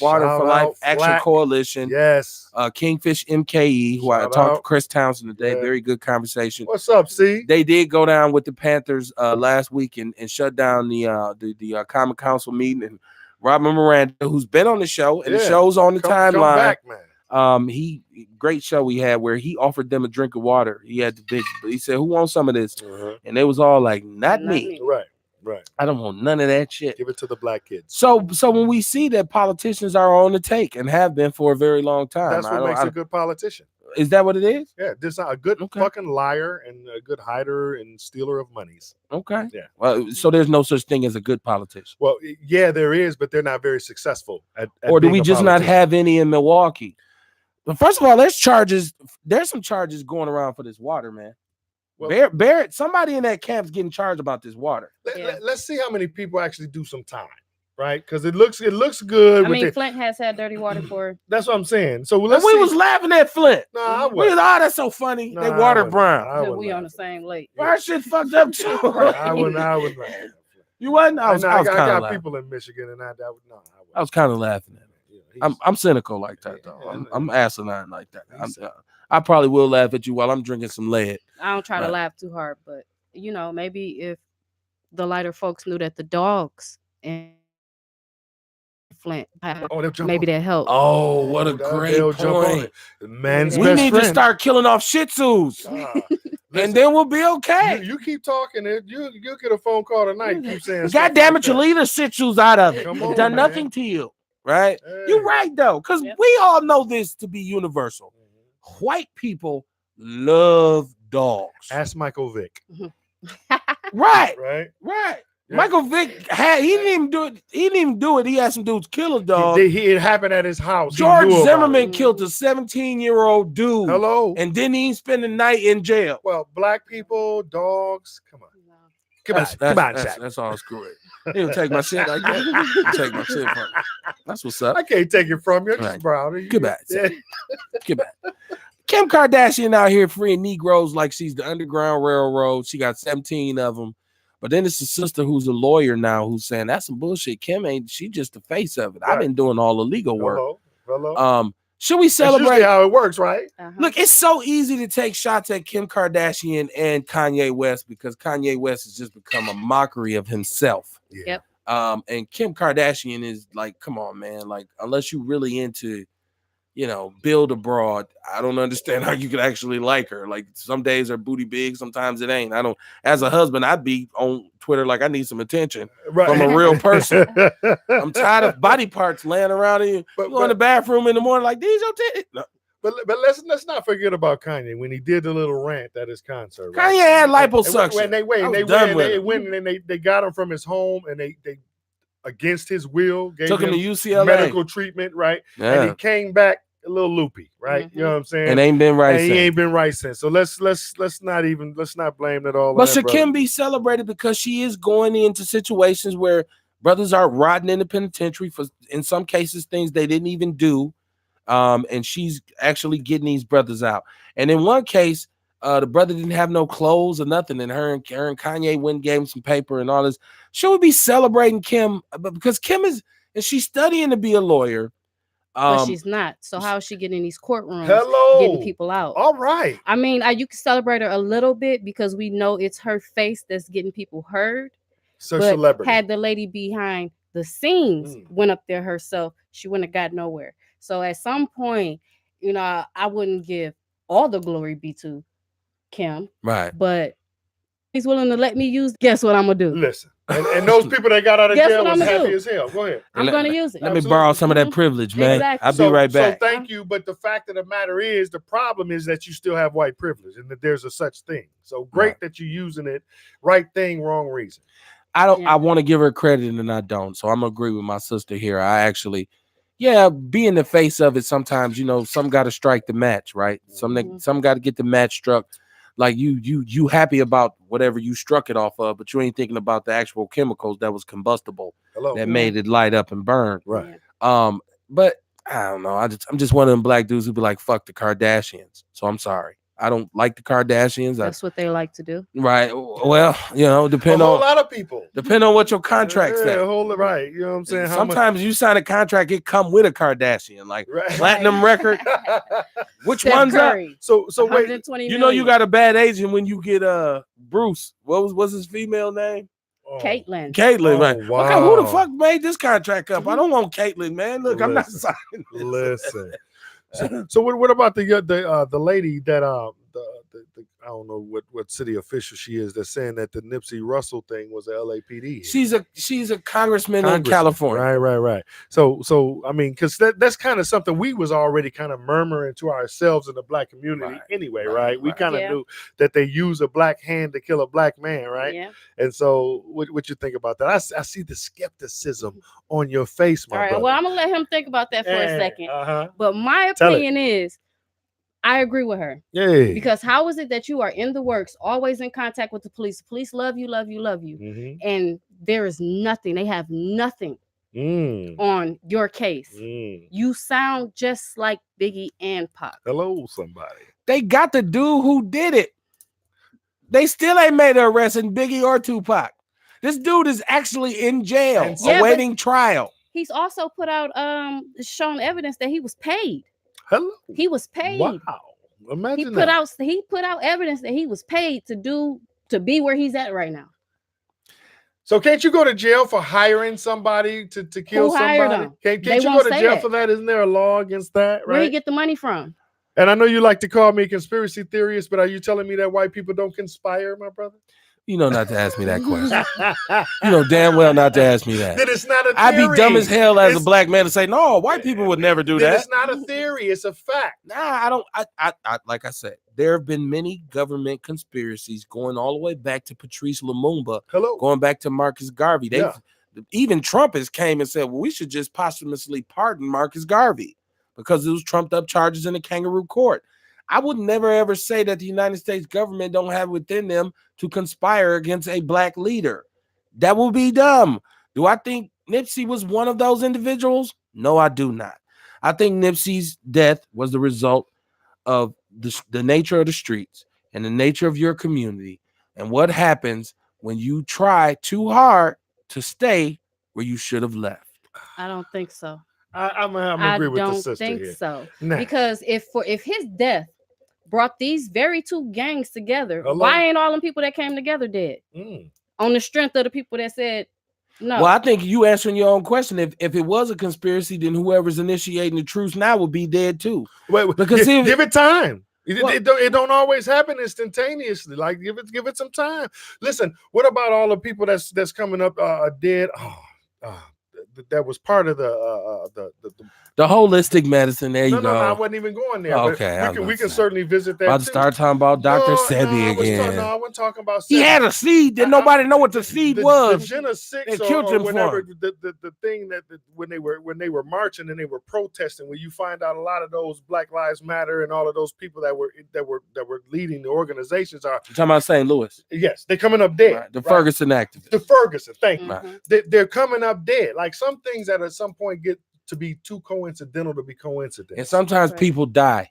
Water for Life Action Coalition. Yes. Kingfish MKE, who I talked to Chris Townsend today. Very good conversation. What's up, C? They did go down with the Panthers last week and shut down the Common Council meeting. And Robin Miranda, who's been on the show, and the show's on the timeline. Come back, man. Great show we had where he offered them a drink of water. He had the big, he said, who wants some of this? And they was all like, not me. Right. I don't want none of that shit. Give it to the black kids. So when we see that politicians are on the take and have been for a very long time. That's what makes a good politician. Is that what it is? Yeah, this is a good fucking liar and a good hider and stealer of monies. Okay. Yeah. Well, so there's no such thing as a good politician. Well, yeah, there is, but they're not very successful at or do we just not have any in Milwaukee? But first of all, there's some charges going around for this water, man. Well, Barrett, somebody in that camp's getting charged about this water. Let's see how many people actually do some time, right? Because it looks good. I mean, Flint has had dirty water for. That's what I'm saying. So we was laughing at Flint. No, I wasn't. That's so funny. They water brown. We on the same lake. Our shit fucked up too. I wouldn't. You wasn't. I got people in Michigan, and I was kind of laughing at it. I'm cynical like that though. I'm asinine like that. I probably will laugh at you while I'm drinking some lead. I don't try to laugh too hard, but maybe if the lighter folks knew that the dogs and Flint. Oh, they'll jump Maybe on it. that help. Oh, what a great They'll jump on point. it. The man's We We best need friend. to start killing off Shih Tzus, and then we'll be okay. You keep talking, you'll get a phone call tonight. Keep saying, God damn it, you leave the Shih Tzus out of it. Come It on, done man. nothing to you, right? Hey. You're right though, because we all know this to be universal. White people love dogs. Ask Michael Vick. Right. Right. Yeah. Michael Vick he didn't even do it. He didn't even do it. He had some dudes kill a dog. It happened at his house. George He knew about Zimmerman it. killed a 17-year-old dude. Hello. And didn't even spend the night in jail. Well, black people, dogs. Come on. Come on, Shaq. That's all screw it. He'll take my shit like that. Take my shit from me. That's what's up. I can't take it from you. Right. Browder. Goodbye. Goodbye. Kim Kardashian out here freeing Negroes like she's the Underground Railroad. She got 17 of them. But then it's a sister who's a lawyer now who's saying that's some bullshit. Kim ain't, she just the face of it. Right. I've been doing all the legal work. Hello. Should we celebrate? That's how it works, right? Look, it's so easy to take shots at Kim Kardashian and Kanye West because Kanye West has just become a mockery of himself. Yeah. Yep. And Kim Kardashian is like, come on, man. Like, unless you really into, build abroad, I don't understand how you could actually like her. Like, some days her booty big, sometimes it ain't. I don't. As a husband, I'd be on Twitter like I need some attention from a real person. I'm tired of body parts laying around in you. You go in the bathroom in the morning like these your titties. No. But let's not forget about Kanye when he did the little rant at his concert. Right? Kanye had liposuction. When they went and they got him from his home and they against his will gave took him to UCLA medical treatment, right? Yeah. And he came back a little loopy, right? Mm-hmm. You know what I'm saying? And ain't been right. And he ain't been right since. So let's not blame it all. But should Kim be celebrated because she is going into situations where brothers are rotting in the penitentiary for, in some cases, things they didn't even do. And she's actually getting these brothers out. And in one case, the brother didn't have no clothes or nothing, and her and Kanye went and gave him some paper and all this. Should we be celebrating Kim? Because Kim she's studying to be a lawyer. But she's not. So how is she getting in these courtrooms? Hello. Getting people out. All right. I mean, you can celebrate her a little bit because we know it's her face that's getting people heard. So celebrity. Had the lady behind the scenes went up there herself, she wouldn't have got nowhere. So at some point, I wouldn't give all the glory be to Kim. Right. But he's willing to let me use. Guess what I'm gonna do? Listen. And those people that got out of jail was happy as hell. Go ahead. I'm going to use it. Let me borrow some of that privilege, man. Exactly. I'll be right back. So thank you. But the fact of the matter is, the problem is that you still have white privilege and that there's a such thing. So great that you're using it. Right thing, wrong reason. I want to give her credit and I don't. So I'm going to agree with my sister here. I actually, being the face of it, sometimes, some got to strike the match, right? Some got to get the match struck. Like you happy about whatever you struck it off of, but you ain't thinking about the actual chemicals that was combustible that made it light up and burn. Right. But I don't know. I'm just one of them black dudes who be like, fuck the Kardashians. So I'm sorry. I don't like the Kardashians. That's what they like to do. Right. Well, depend on a lot of people. Depend on what your contract says. Right. You know what I'm saying? Sometimes you sign a contract, it come with a Kardashian, like platinum record. Which one's up? So wait. You got a bad agent when you get Bruce. What's his female name? Caitlyn. Right? Wow. Okay, who the fuck made this contract up? I don't want Caitlyn, man. Look, I'm not signing this. Listen. So what about the lady that the I don't know what city official she is that's saying that the Nipsey Russell thing was a LAPD. She's a congressman in California. Right. So I mean, because that's kind of something we was already kind of murmuring to ourselves in the black community anyway, right? We kind of knew that they use a black hand to kill a black man, right? Yeah. And so what you think about that? I see the skepticism on your face, my brother. Well, I'm gonna let him think about that for a second. But my opinion is, I agree with her. Yeah. Because how is it that you are in the works, always in contact with the police? The police love you. Mm-hmm. And there is nothing. They have nothing on your case. You sound just like Biggie and Pac. Hello, somebody. They got the dude who did it. They still ain't made an arrest in Biggie or Tupac. This dude is actually in jail awaiting trial. He's also put out shown evidence that he was paid. Hello. He was paid. Wow. Imagine he put out evidence that he was paid to be where he's at right now. So can't you go to jail for hiring somebody to kill Who hired somebody? them? Can't They you go won't to say jail that. for that? Isn't there a law against that? Where he Right. get the money from? And I know you like to call me a conspiracy theorist, but are you telling me that white people don't conspire, my brother? You know not to ask me that question. You know damn well not to ask me that. That it's not a theory. I'd be dumb as hell as a It's- black man to say, no, white people would never do Then that. it's not a theory, it's a fact. Nah, I don't. I like I said, there have been many government conspiracies going all the way back to Patrice Lumumba, Hello. going back to Marcus Garvey. They Yeah. even Trump has came and said, well, we should just posthumously pardon Marcus Garvey because it was trumped up charges in the kangaroo court. I would never ever say that the United States government don't have within them to conspire against a black leader. That would be dumb. Do I think Nipsey was one of those individuals? No, I do not. I think Nipsey's death was the result of the nature of the streets and the nature of your community and what happens when you try too hard to stay where you should have left. I don't think so. I'm I agree with the don't sister think here. so. Nah. Because if his death brought these very two gangs together, Hello? why ain't all them people that came together dead? On the strength of the people that said no. Well, I think you answering your own question. If it was a conspiracy, then whoever's initiating the truce now would be dead too. Wait, Because give it time. Well- It don't always happen instantaneously. Like give it some time. Listen, what about all the people that's coming up dead? That was part of The holistic medicine. There you no, go. I wasn't even going there. Okay, I but was we can say. certainly visit that. About to too. start talking about Dr. Sebi again. I wasn't talking about. He Sebi. had a seed that nobody know what the seed was. The Jenna 6 They killed or him for whatever. him. The thing that when they were marching and they were protesting, when you find out a lot of those Black Lives Matter and all of those people that were leading the organizations are. You're talking about St. Louis. Yes, they're coming up dead. Right. The Ferguson activists. The Ferguson, thank you. Mhm. They're coming up dead. Like some things that at some point get to be too coincidental to be coincidence. And sometimes Right. people die.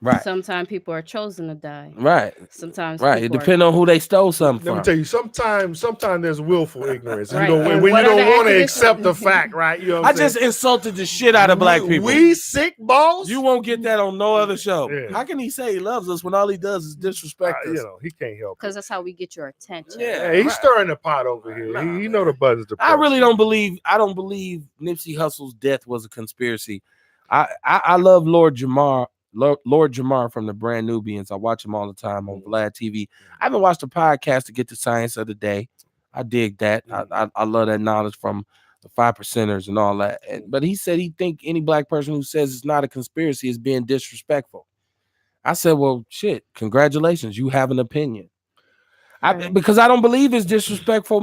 Right. Sometimes people are chosen to die. Right. Sometimes Right. It people are- depends on who they stole something Let me from. tell you, sometimes there's willful ignorance. Right. You know, And when you what are don't the want to activists- accept the fact, right? You know what I I'm saying? just insulted the shit out of black people. We sick balls? You won't get that on no other show. Yeah. How can he say he loves us when all he does is disrespect us? you know, he can't help it. because that's how we get your attention. Yeah. Yeah, he's right. stirring the pot over here. Nah, He know the buzz is the I really don't believe Nipsey Hussle's death was a conspiracy. I love Lord Jamar from the Brand Nubians. I watch him all the time on Vlad TV. I haven't watched a podcast to get the science of the day. I dig that. I love that knowledge from the 5%ers and all that. But he said he think any black person who says it's not a conspiracy is being disrespectful. I said, well, shit, congratulations. You have an opinion. Right. Because I don't believe it's disrespectful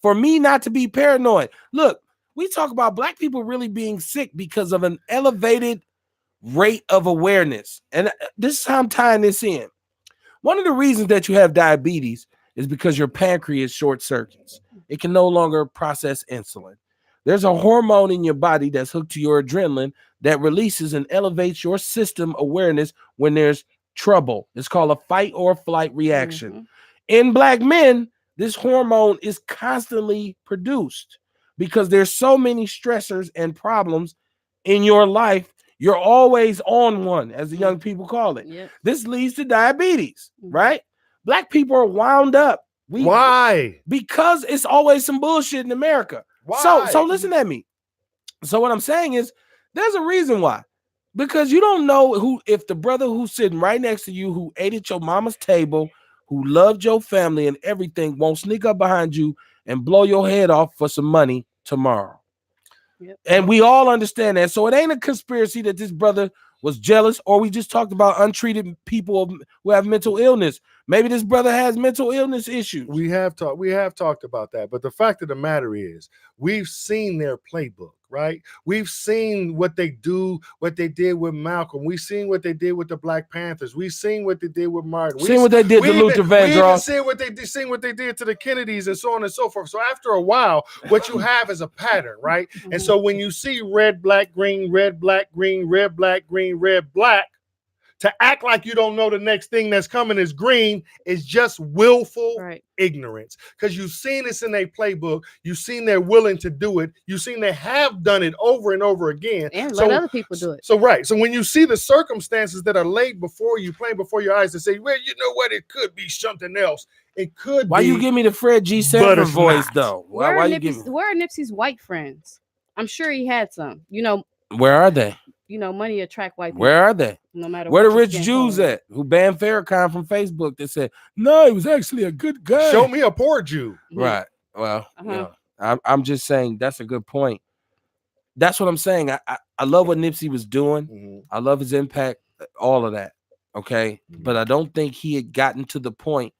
for me not to be paranoid. Look, we talk about black people really being sick because of an elevated rate of awareness. And this is how I'm tying this in. One of the reasons that you have diabetes is because your pancreas short circuits. It can no longer process insulin. There's a hormone in your body that's hooked to your adrenaline that releases and elevates your system awareness when there's trouble. It's called a fight or flight reaction. Mhm. In black men, this hormone is constantly produced because there's so many stressors and problems in your life. You're always on one, as the young people call it. Yep. This leads to diabetes, Mhm. right? Black people are wound up. Why? Because it's always some bullshit in America. Why? So listen at me. So what I'm saying is there's a reason why. Because you don't know if the brother who's sitting right next to you, who ate at your mama's table, who loved your family and everything, won't sneak up behind you and blow your head off for some money tomorrow. Yep. And we all understand that. So it ain't a conspiracy that this brother was jealous, or we just talked about untreated people who have mental illness. Maybe this brother has mental illness issues. We have talked about that, but the fact of the matter is, we've seen their playbook, right? We've seen what they do, what they did with Malcolm. We've seen what they did with the Black Panthers. We've seen what they did with Martin. Seen what they did to Luther Vandross. Seen what they did to the Kennedys and so on and so forth. So after a while, what you have is a pattern, right? And so when you see red, black, green, red, black, green, red, black, green, red, black, To act like you don't know the next thing that's coming is green is just willful Right. ignorance. Because you've seen this in their playbook. You've seen they're willing to do it. You've seen they have done it over and over again. And let other people do it. So right. So when you see the circumstances that are laid before you, playing before your eyes, to say, well, you know what, it could be something else. It could Why be. you give me the Fred G. Sanford voice not. though? Where you give me? are Nipsey's white friends? I'm sure he had some. Where are they? Money attract white people. Where are they? No matter where what the your rich skin Jews color is. at who banned Farrakhan from Facebook? That said, no, he was actually a good guy. Show me a poor Jew. Right. Well, I'm just saying that's a good point. That's what I'm saying. I love what Nipsey was doing. Mhm. I love his impact, all of that. Okay. But I don't think he had gotten to the point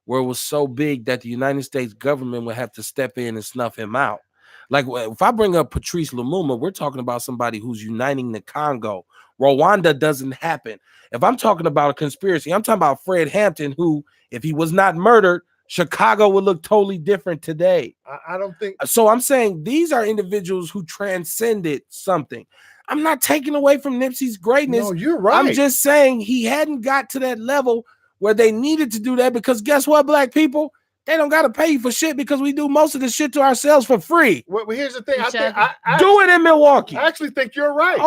where it was so big that the United States government would have to step in and snuff him out. Like if I bring up Patrice Lumumba, we're talking about somebody who's uniting the Congo. Rwanda doesn't happen. If I'm talking about a conspiracy, I'm talking about Fred Hampton, who, if he was not murdered, Chicago would look totally different today. I don't think so. I'm saying these are individuals who transcended something. I'm not taking away from Nipsey's greatness. No, you're right. I'm just saying he hadn't got to that level where they needed to do that, because guess what, black people? They don't got to pay you for shit because we do most of the shit to ourselves for free. Well, here's the thing. I do it in Milwaukee. I actually think you're right.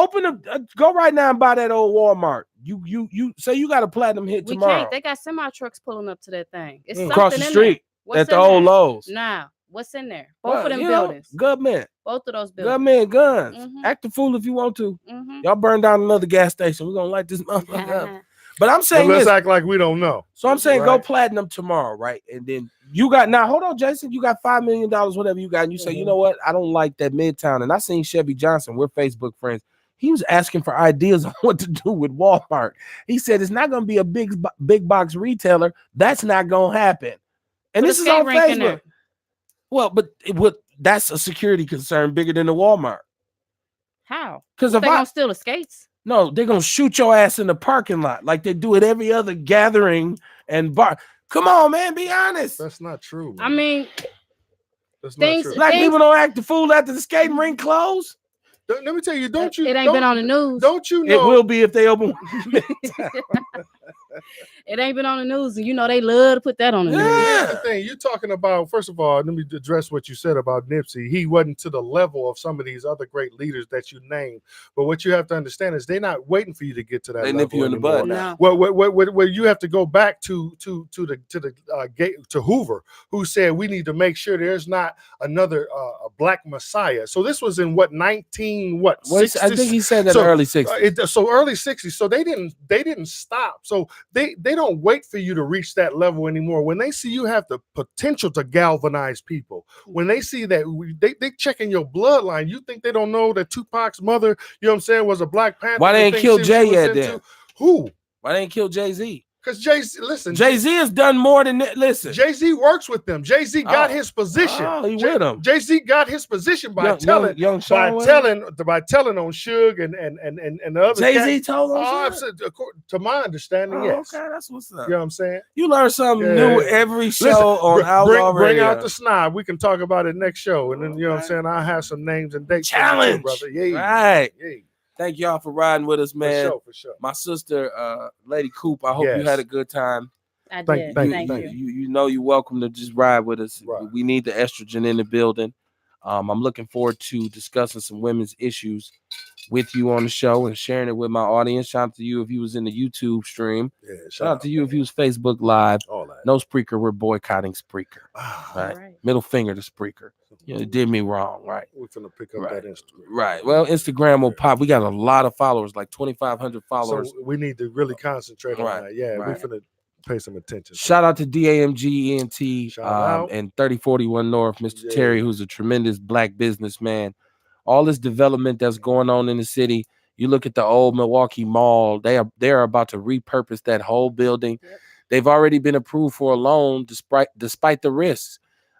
Go right now and buy that old Walmart. You say you got a platinum hit tomorrow. We can't. They got semi trucks pulling up to that thing. It's across the something street in at the old Lowe's. Nah, what's in there? Both of them buildings. Government. Both of those buildings. Government guns. Act a fool if you want to. Y'all burn down another gas station. We're gonna light this motherfucker up. But I'm saying let's act like we don't know. So I'm saying go platinum tomorrow, right? And then you got hold on, Jason. You got $5 million, whatever you got, and you say, you know what? I don't like that Midtown. And I seen Chevy Johnson. We're Facebook friends. He was asking for ideas on what to do with Walmart. He said it's not going to be a big box retailer. That's not going to happen. And this is on Facebook. Well, but that's a security concern bigger than the Walmart. How? Because if they're going to steal the skates? No, they're going to shoot your ass in the parking lot like they do at every other gathering and bar. Come on, man, be honest. That's not true, man. I mean, that's not true. Black people don't act the fool after the skating rink closed. Let me tell you, it ain't been on the news. Don't you know? It will be if they open. It ain't been on the news, and they love to put that on the news. Here's the thing you're talking about. First of all, let me address what you said about Nipsey. He wasn't to the level of some of these other great leaders that you named. But what you have to understand is they're not waiting for you to get to that level. They nip you in the butt. No. Well, you have to go back to the gate to Hoover, who said we need to make sure there's not another black messiah. So this was in what 60s? I think he said that early 60s. So early 60s. So they didn't stop. So they don't wait for you to reach that level anymore. When they see you have the potential to galvanize people, when they see that they checking your bloodline, you think they don't know that Tupac's mother, you know what I'm saying, was a Black Panther? Why they ain't killed Jay yet then? Who? Why they ain't killed Jay-Z? Because Jay-Z has done more than that. Listen, Jay-Z works with them. Jay-Z got his position. He with them. Jay-Z got his position by telling on Suge and the other. Jay-Z told on Suge? To my understanding, yes. Okay, that's what's up. You know what I'm saying? You learn something new every show on Outlaw Radio. Bring out the snob. We can talk about it next show, and then you know what I'm saying. I'll have some names and dates. Challenge, brother. Yeah, right. Yeah. Thank y'all for riding with us, man. For sure. My sister, Lady Coop, I hope you had a good time. I did. Thank you. You know you're welcome to just ride with us. Right. We need the estrogen in the building. I'm looking forward to discussing some women's issues with you on the show and sharing it with my audience. Shout out to you if you was in the YouTube stream. Yeah, shout out to you if you was Facebook Live. All that. No Spreaker, we're boycotting Spreaker. Right? Middle finger to Spreaker. It did me wrong, right? We're gonna pick up that Instagram. Right. Well, Instagram will pop. We got a lot of followers, like 2,500 followers. So we need to really concentrate on that. Yeah, we're gonna pay some attention. Shout out to DAMGENT and 3041 North, Mr. Terry, who's a tremendous black businessman. All this development that's going on in the city. You look at the old Milwaukee Mall, they are about to repurpose that whole building. Yep. They've already been approved for a loan despite the risks.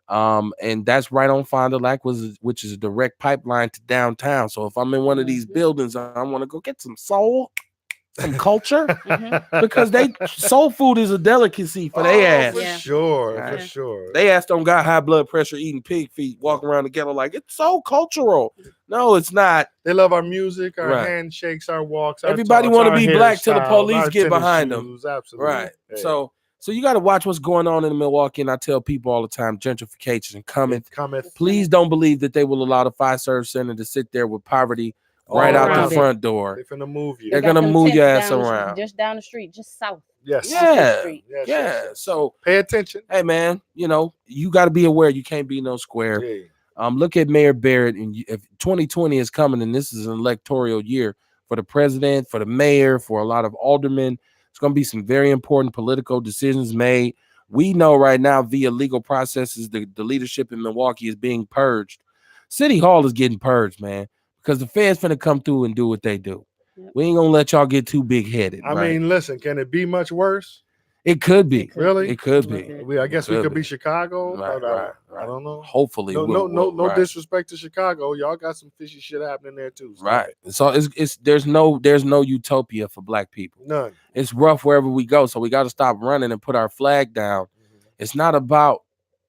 And that's right on Fond du Lac, which is a direct pipeline to downtown. So if I'm in one of these buildings, I want to go get some soul. some culture Mhm. because they soul food is a delicacy for their ass. For Yeah. sure, for Right. sure. They ass don't got high blood pressure eating pig feet, walking around together like it's so cultural. No, it's not. They love our music, our Right. handshakes, our walks. Our Everybody talks, wanna our be black till the hairstyles, police our get tennis behind them. shoes, Absolutely. Right. Hey, So you got to watch what's going on in Milwaukee, and I tell people all the time, gentrification coming. it cometh. Please don't believe that they will allow the Fiserv Center to sit there with poverty right All out around the it. front door. They finna move you. They're They got gonna them move your tents ass down around. just down the street, just south. Yes. Yeah, Street. Yes, yeah. yes, yes. So, Pay attention. hey, man, you got to be aware. You can't be no square. Yeah. Look at Mayor Barrett, and if 2020 is coming, and this is an electoral year for the president, for the mayor, for a lot of aldermen, it's going to be some very important political decisions made. We know right now via legal processes, the leadership in Milwaukee is being purged. City Hall is getting purged, man, because the feds finna come through and do what they do. Yep. We ain't gonna let y'all get too big headed. I mean, listen, can it be much worse? It could be. Really? It could A be. little bit. I guess we could could be be. Chicago. Right, but right. I don't know. Hopefully, No right. disrespect to Chicago. Y'all got some fishy shit happening there too. So. Right. So it's there's no utopia for black people. None. It's rough wherever we go. So we got to stop running and put our flag down. It's not about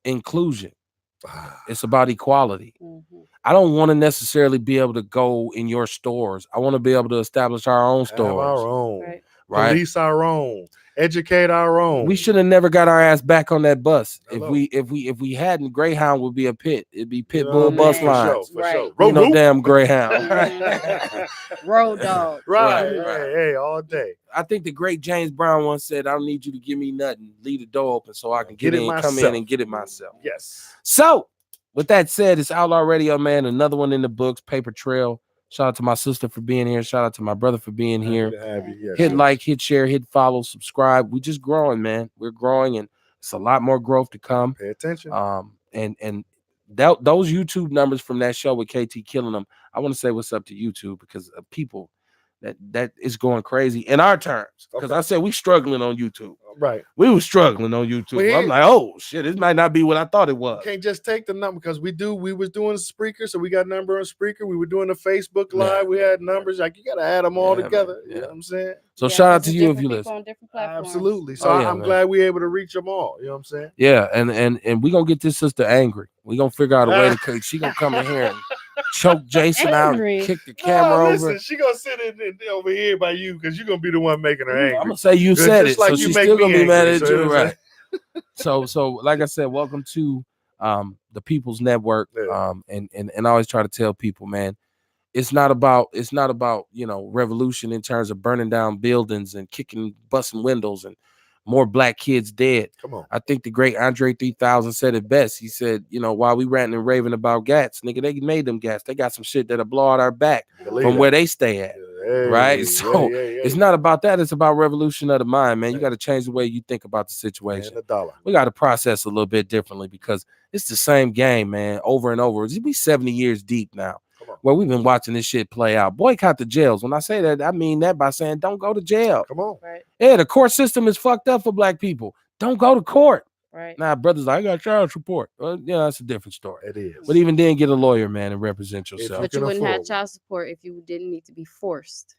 inclusion. It's about equality. Mhm. I don't want to necessarily be able to go in your stores. I want to be able to establish our own Have stores. our own. Right. Right. Police our own. Educate our own. We should have never got our ass back on that bus. Hello. If we hadn't, Greyhound would be a pit. It'd be pit You know bull what I mean? bus Man. lines. For Right. sure. Ain't no Road damn Greyhound. Road dog. Right. Mhm. Hey, all day. I think the great James Brown once said, "I don't need you to give me nothing. Leave the door open so I can Get get it in, come myself. in, and get it myself." Yes. So, with that said, it's Outlaw Radio, man. Another one in the books, Paper Trail. Shout out to my sister for being here. Shout out to my brother for being here. Happy to have you. Yes, Hit yes. like, hit share, hit follow, subscribe. We just growing, man. We're growing, and it's a lot more growth to come. Pay attention. And those YouTube numbers from that show with KT killing them. I want to say what's up to YouTube because of people that is going crazy in our terms. Because Okay. I said we struggling on YouTube. Right. We were struggling on YouTube. Well, I'm like, oh shit, this might not be what I thought it was. Can't just take the number because we was doing Spreaker, so we got number on Spreaker. We were doing a Facebook Live. We had numbers. Like you gotta add them all Yeah, together. man. You know what I'm saying? So Yeah, shout out 'cause to it's you if different you people listen. on different platforms. Absolutely. So Oh, yeah, I'm man. glad we able to reach them all. You know what I'm saying? Yeah, and we gonna get this sister angry. We gonna figure out a way to cook. She gonna come in here and choke Jason out and Angry? kick the camera listen, over. she gonna sit in over here by you because you're gonna be the one making her I'm angry. gonna say you Just said it, like so you she's make still me gonna be mad angry, at so you you, know what I'm right? So like I said, welcome to the People's Network. Yeah. And I always try to tell people, man, it's not about revolution in terms of burning down buildings and busting windows and more black kids dead. Come on. I think the great Andre 3000 said it best. He said, while we ranting and raving about gats, nigga, they made them gats. They got some shit that'll blow out our back Believe from it. where they stay at. Hey, Right? yeah, So yeah. it's not about that. It's about revolution of the mind, man. You Right. got to change the way you think about the situation. And $1. We got to process a little bit differently because it's the same game, man, over and over. We 70 years deep now. Come on. Where we've been watching this shit play out. Boycott the jails. When I say that, I mean that by saying don't go to jail. Come on. Right. Yeah, the court system is fucked up for black people. Don't go to court. Right. Now, brothers, I got child support. Well, yeah, that's a different story. It is. But even then, get a lawyer, man, and represent If yourself. But you can wouldn't have afford child support if you didn't need to be forced.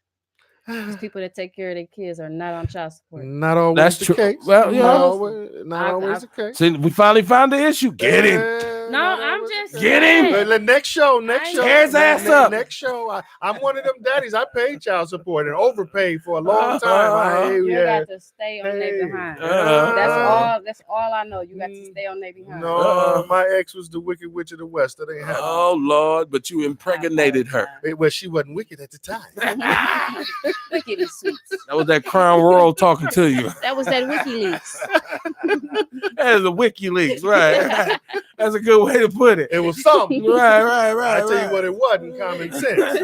Because people that take care of their kids are not on child support. Not always That's the true. case. Well, yeah. Not always the case. See, we finally found the issue. Get him. No, I'm just Get him. saying. Next show. Tear his ass up. Next show. I'm one of them daddies. I paid child support and overpaid for a long time. You got to stay on their behind. That's all I know. You got to stay on their behind. No, my ex was the Wicked Witch of the West. That ain't happening. Oh Lord, but you impregnated her. Well, she wasn't wicked at the time. Wicked is sweet. That was that Crown Royal talking to you. That was that WikiLeaks. That is a WikiLeaks, right? That's a good way to put it. It was something. Right. I tell you what, it wasn't common sense.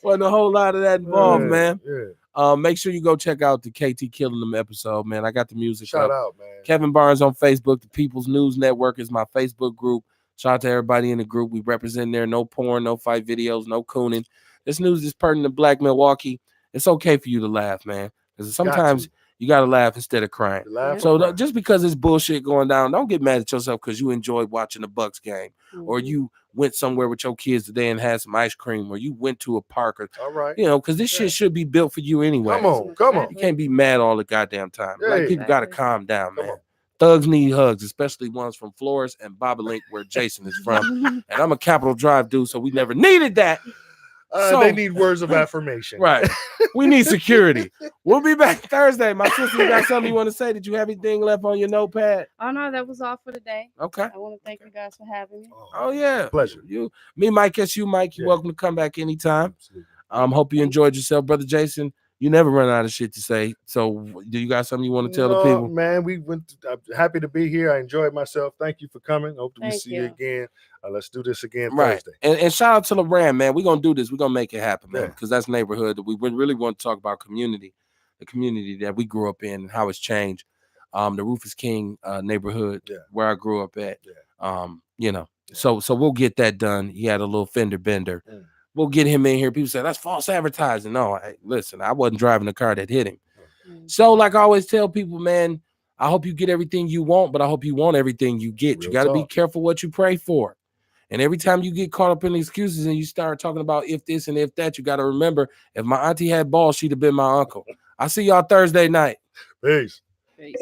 Wasn't a whole lot of that involved, man. Yeah. Make sure you go check out the KT Killing Them episode, man. I got the music. Shout up. out, man. Kevin Barnes on Facebook. The People's News Network is my Facebook group. Shout out to everybody in the group. We represent there. No porn, no fight videos, no cooning. This news is pertinent to Black Milwaukee. It's okay for you to laugh, man. Because sometimes You got to laugh instead of crying. Laugh So or cry. just because it's bullshit going down, don't get mad at yourself because you enjoyed watching the Bucks game, or you went somewhere with your kids today and had some ice cream, or you went to a park, or All right. you know, because this shit should be built for you anyway. Come on. You can't be mad all the goddamn time. Like, Hey. people got to calm down, Come man. on. Thugs need hugs, especially ones from Flores and Bobolink, where Jason is from. And I'm a Capitol Drive dude, so we never needed that. They need words of affirmation. Right. We need security. We'll be back Thursday. My sister, you got something you want to say? Did you have anything left on your notepad? Oh no, that was all for today. Okay. I want to thank you guys for having me. Oh yeah. Pleasure. Me, Mike, you, Mike. You're welcome to come back anytime. Hope you enjoyed yourself, Brother Jason. You never run out of shit to say. So, do you got something you want to tell the people? Man, I'm happy to be here. I enjoyed myself. Thank you for coming. Hope we see you again. Let's do this again Thursday. And shout out to LeBron, man. We're gonna do this. We're gonna make it happen, man. Because that's neighborhood. We really want to talk about community, the community that we grew up in and how it's changed. The Rufus King neighborhood where I grew up at. You know, so we'll get that done. He had a little fender bender. We'll get him in here. People say that's false advertising. No, listen, I wasn't driving the car that hit him. So, like I always tell people, man, I hope you get everything you want, but I hope you want everything you get. You got to be careful what you pray for. And every time you get caught up in excuses and you start talking about if this and if that, you got to remember, if my auntie had balls, she'd have been my uncle. I'll see y'all Thursday night. Peace. Peace.